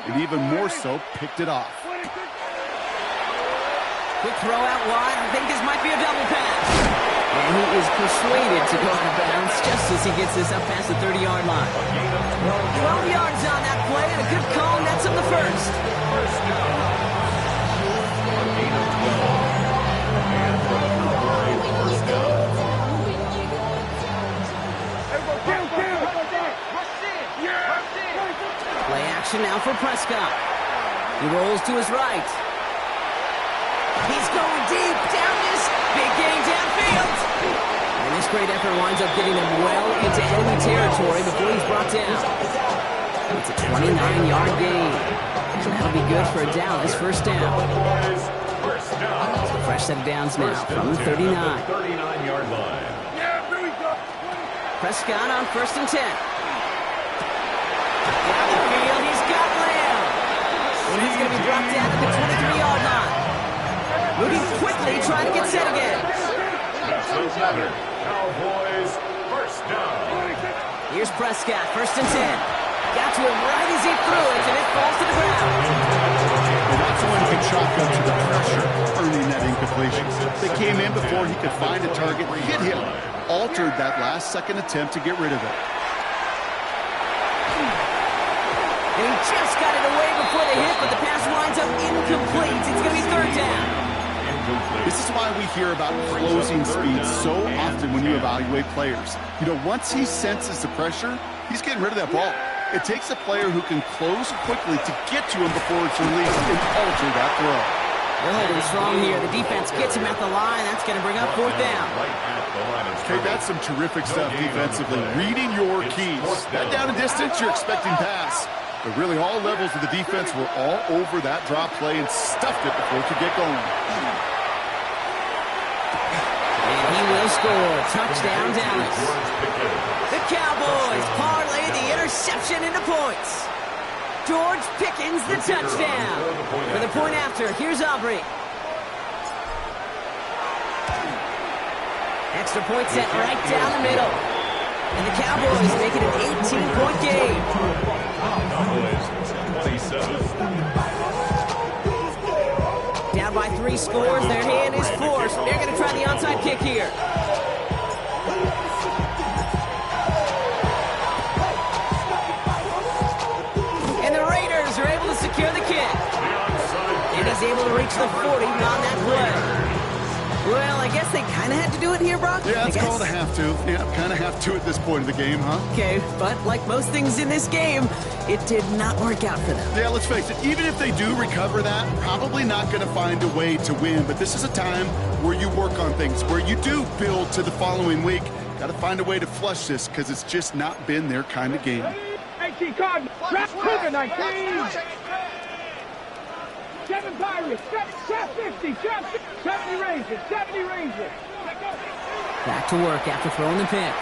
and even more so, picked it off. Quick throw out wide. I think this might be a double pass. And he is persuaded to go out of bounds just as he gets this up past the 30-yard line. 12 yards on that play, and a good call, and that's on the 1st. Play action now for Prescott. He rolls to his right. He's going deep down this big game downfield. And this great effort winds up getting him well into enemy territory before he's brought down. It's a 29-yard gain. And that'll be good for a Dallas 1st down. So fresh set of downs now from the 39. 39-yard line. Prescott on 1st and 10. Down the field, he's got Lamb. And he's going to be dropped down at the 23-yard line. Moving quickly, trying to get set again. Cowboys, 1st down. Here's Prescott, 1st and 10. Got to him right as he threw it, and it falls to the ground. And that's when he could chalk up to the pressure, earning that incompletion. They came in before he could find a target, hit him, altered that last-second attempt to get rid of it. And he just got it away before the hit, but the pass winds up incomplete. It's going to be 3rd down. This is why we hear about closing speed so often when you evaluate players. You know, once he senses the pressure, he's getting rid of that ball. It takes a player who can close quickly to get to him before it's released and alter that throw. They're holding strong here. The defense gets him at the line. That's going to bring up 4th down. Okay, that's some terrific stuff defensively. Reading your keys. That down and distance, you're expecting pass. But really, all levels of the defense were all over that drop play and stuffed it before it could get going. And he will score. Touchdown, Dallas. The Cowboys parlay the interception into points. George Pickens, the touchdown. For the point after, here's Aubrey. Extra point set right down the middle. And the Cowboys make it an 18-point game. Down by 3 scores, their hand is forced. They're going to try the onside kick here. And the Raiders are able to secure the kick. And he's able to reach the 40 on that play. Well, I guess they kind of had to do it here, Brock. Yeah, it's called a have to. Yeah, kind of have to at this point of the game, huh? Okay, but like most things in this game, it did not work out for them. Yeah, let's face it, even if they do recover that, probably not going to find a way to win. But this is a time where you work on things, where you do build to the following week. Got to find a way to flush this because it's just not been their kind of game. 19 Cardinals, Cougar 19. 7 Pirates, 50, 70 Rangers, 70 Rangers. Back to work after throwing the pick.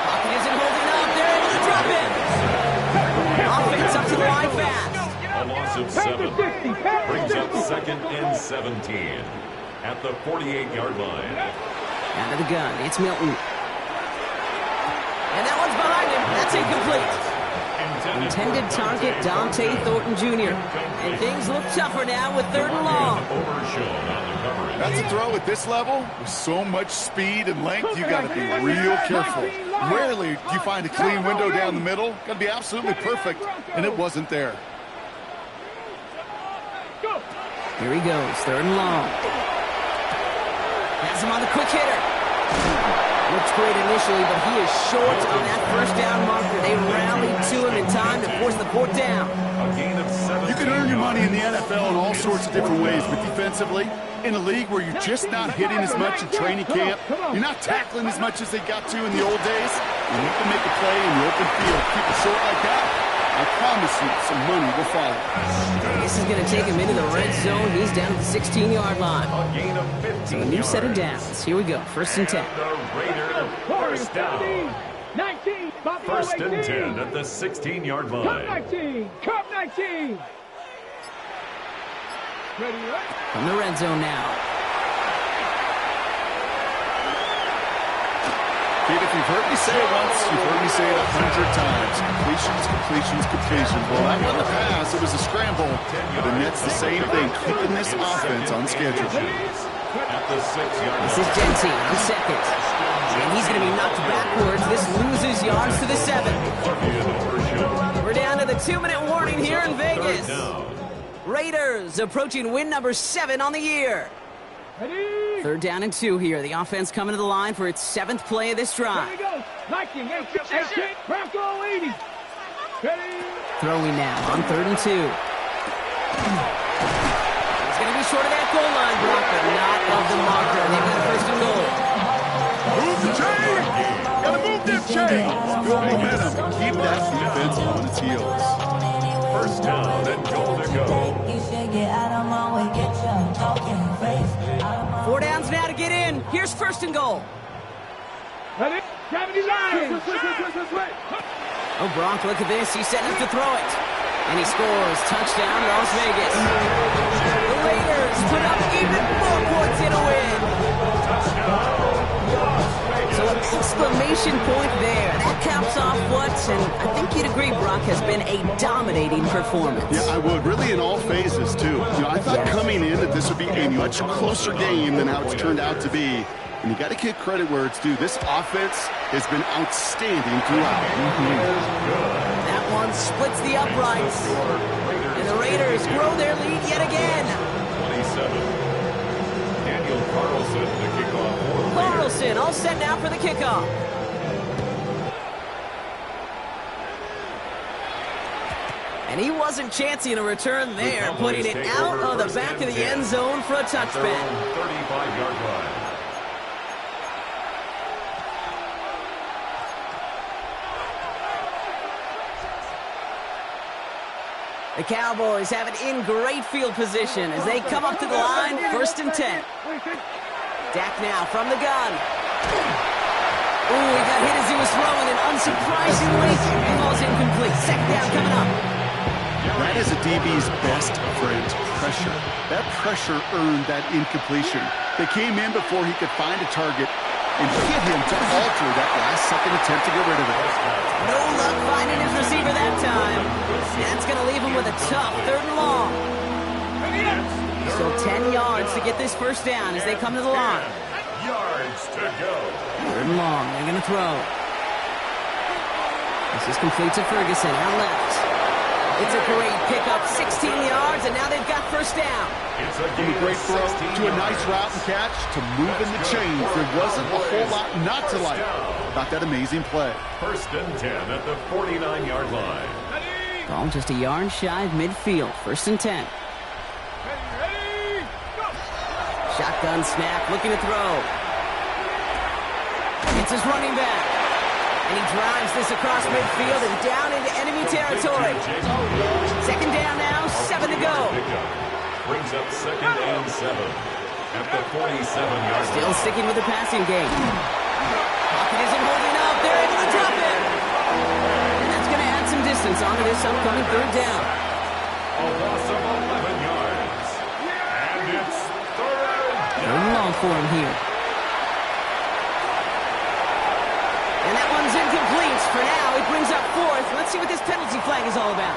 Pocket isn't holding up. They're able to drop it. Offense up to the line fast. A loss of 7 brings up 2nd and 17 at the 48-yard line. Out of the gun, it's Milton. And that one's behind him. That's incomplete. Intended target, Dante Thornton Jr. And things look tougher now with 3rd and long. That's a throw at this level. With so much speed and length, you got to be real careful. Rarely do you find a clean window down the middle. Got to be absolutely perfect, and it wasn't there. Here he goes, 3rd and long. Has him on the quick hitter. Looks great initially, but he is short on that 1st down marker. They rallied to him in time to force the 4th down. You can earn your money in the NFL in all sorts of different ways, but defensively, in a league where you're just not hitting as much in training camp, you're not tackling as much as they got to in the old days, and you can make a play in the open field. Keep it short like that, I promise you some money will follow. This is going to take him into the red zone. He's down at the 16-yard line. So a new set of downs. Here we go, 1st and 10. First down. 19, 1st and 10 at the 16-yard line. Cup 19. Ready, right? From the red zone now. Kid, if you've heard me say it once, you've heard me say it 100 times. Completions. Well, that wasn't a pass. It was a scramble. But the Nets the same thing, keeping this offense on schedule. This is Dempsey on 2nd. And he's going to be knocked backwards. This loses yards to the 7. We're down to the 2-minute warning here in Vegas. Raiders approaching win number 7 on the year. 3rd down and 2 here. The offense coming to the line for its 7th play of this drive. Here we go. Viking, 18, Bronco 80. Throwing now on 3rd and 2. He's going to be short of that goal line, Brock, but not of the marker. They've got 1st and goal. Move the chain! Gotta move that chain! Good momentum. Keep that defense on its heels. 1st down and goal to go. 4 downs now to get in. Here's 1st and goal. Ready? Gravity line. Oh, Bronk, look at this. He's setting up to throw it. And he scores. Touchdown, Las Vegas. The Raiders put up even more points in a win. So an exclamation point there. That caps off what, and I think you'd agree, Brock, has been a dominating performance. Yeah, I would. Really in all phases, too. You know, I thought coming in that this would be a much closer game than how it's turned out to be. And you got to give credit where it's due. This offense has been outstanding throughout. That one splits the uprights. And the Raiders grow their lead yet again. 27. Carlson, the kickoff for the Raiders. Carlson all set now for the kickoff. And he wasn't chancing a return there, putting it out of the back of the end zone for a touchback. 35-yard line. The Cowboys have it in great field position as they come up to the line, 1st and 10. Dak now from the gun. Ooh, he got hit as he was throwing, and unsurprisingly, he falls incomplete. 2nd down coming up. That is a DB's best friend, pressure. That pressure earned that incompletion. They came in before he could find a target and hit him to alter that last-second attempt to get rid of it. No luck finding his receiver that time. That's going to leave him with a tough 3rd and long. So 10 yards to get this 1st down as they come to the line. Yards to go. 3rd and long. They're going to throw. This is complete to Ferguson out left. It's a great pickup, 16 yards, and now they've got 1st down. It's From a great throw to a nice route and catch to moving the chains. There wasn't a whole lot not to like about that amazing play. 1st and 10 at the 49-yard line. Ball just a yard shy of midfield, 1st and 10. Shotgun snap, looking to throw. It's his running back. And he drives this across midfield and down into enemy territory. 2nd down now, 7 to go. Brings up 2nd and 7 at the 47-yard line. Still sticking with the passing game. Pocket isn't holding up. They're able to drop it. And that's going to add some distance onto this upcoming 3rd down. A loss of 11 yards. And it's 3rd and long for him here. And that one's incomplete for now. It brings up 4th. Let's see what this penalty flag is all about.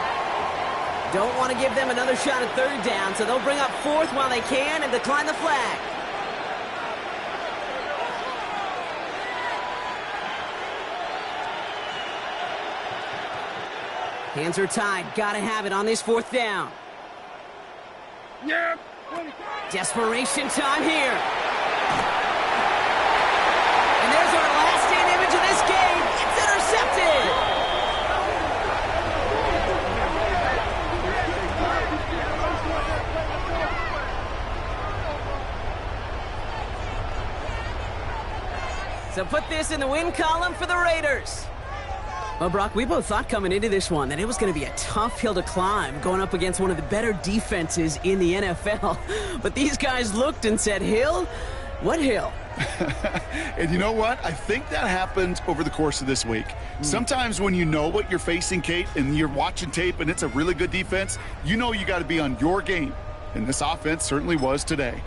Don't want to give them another shot at 3rd down, so they'll bring up 4th while they can and decline the flag. Hands are tied. Got to have it on this 4th down. Desperation time here. And there's our last-stand image of this game. It's intercepted. So put this in the win column for the Raiders. Well, Brock, we both thought coming into this one that it was going to be a tough hill to climb going up against one of the better defenses in the NFL. But these guys looked and said, Hill? What hill? And you know what? I think that happened over the course of this week. Sometimes when you know what you're facing, Kate, and you're watching tape and it's a really good defense, you know you got to be on your game. And this offense certainly was today.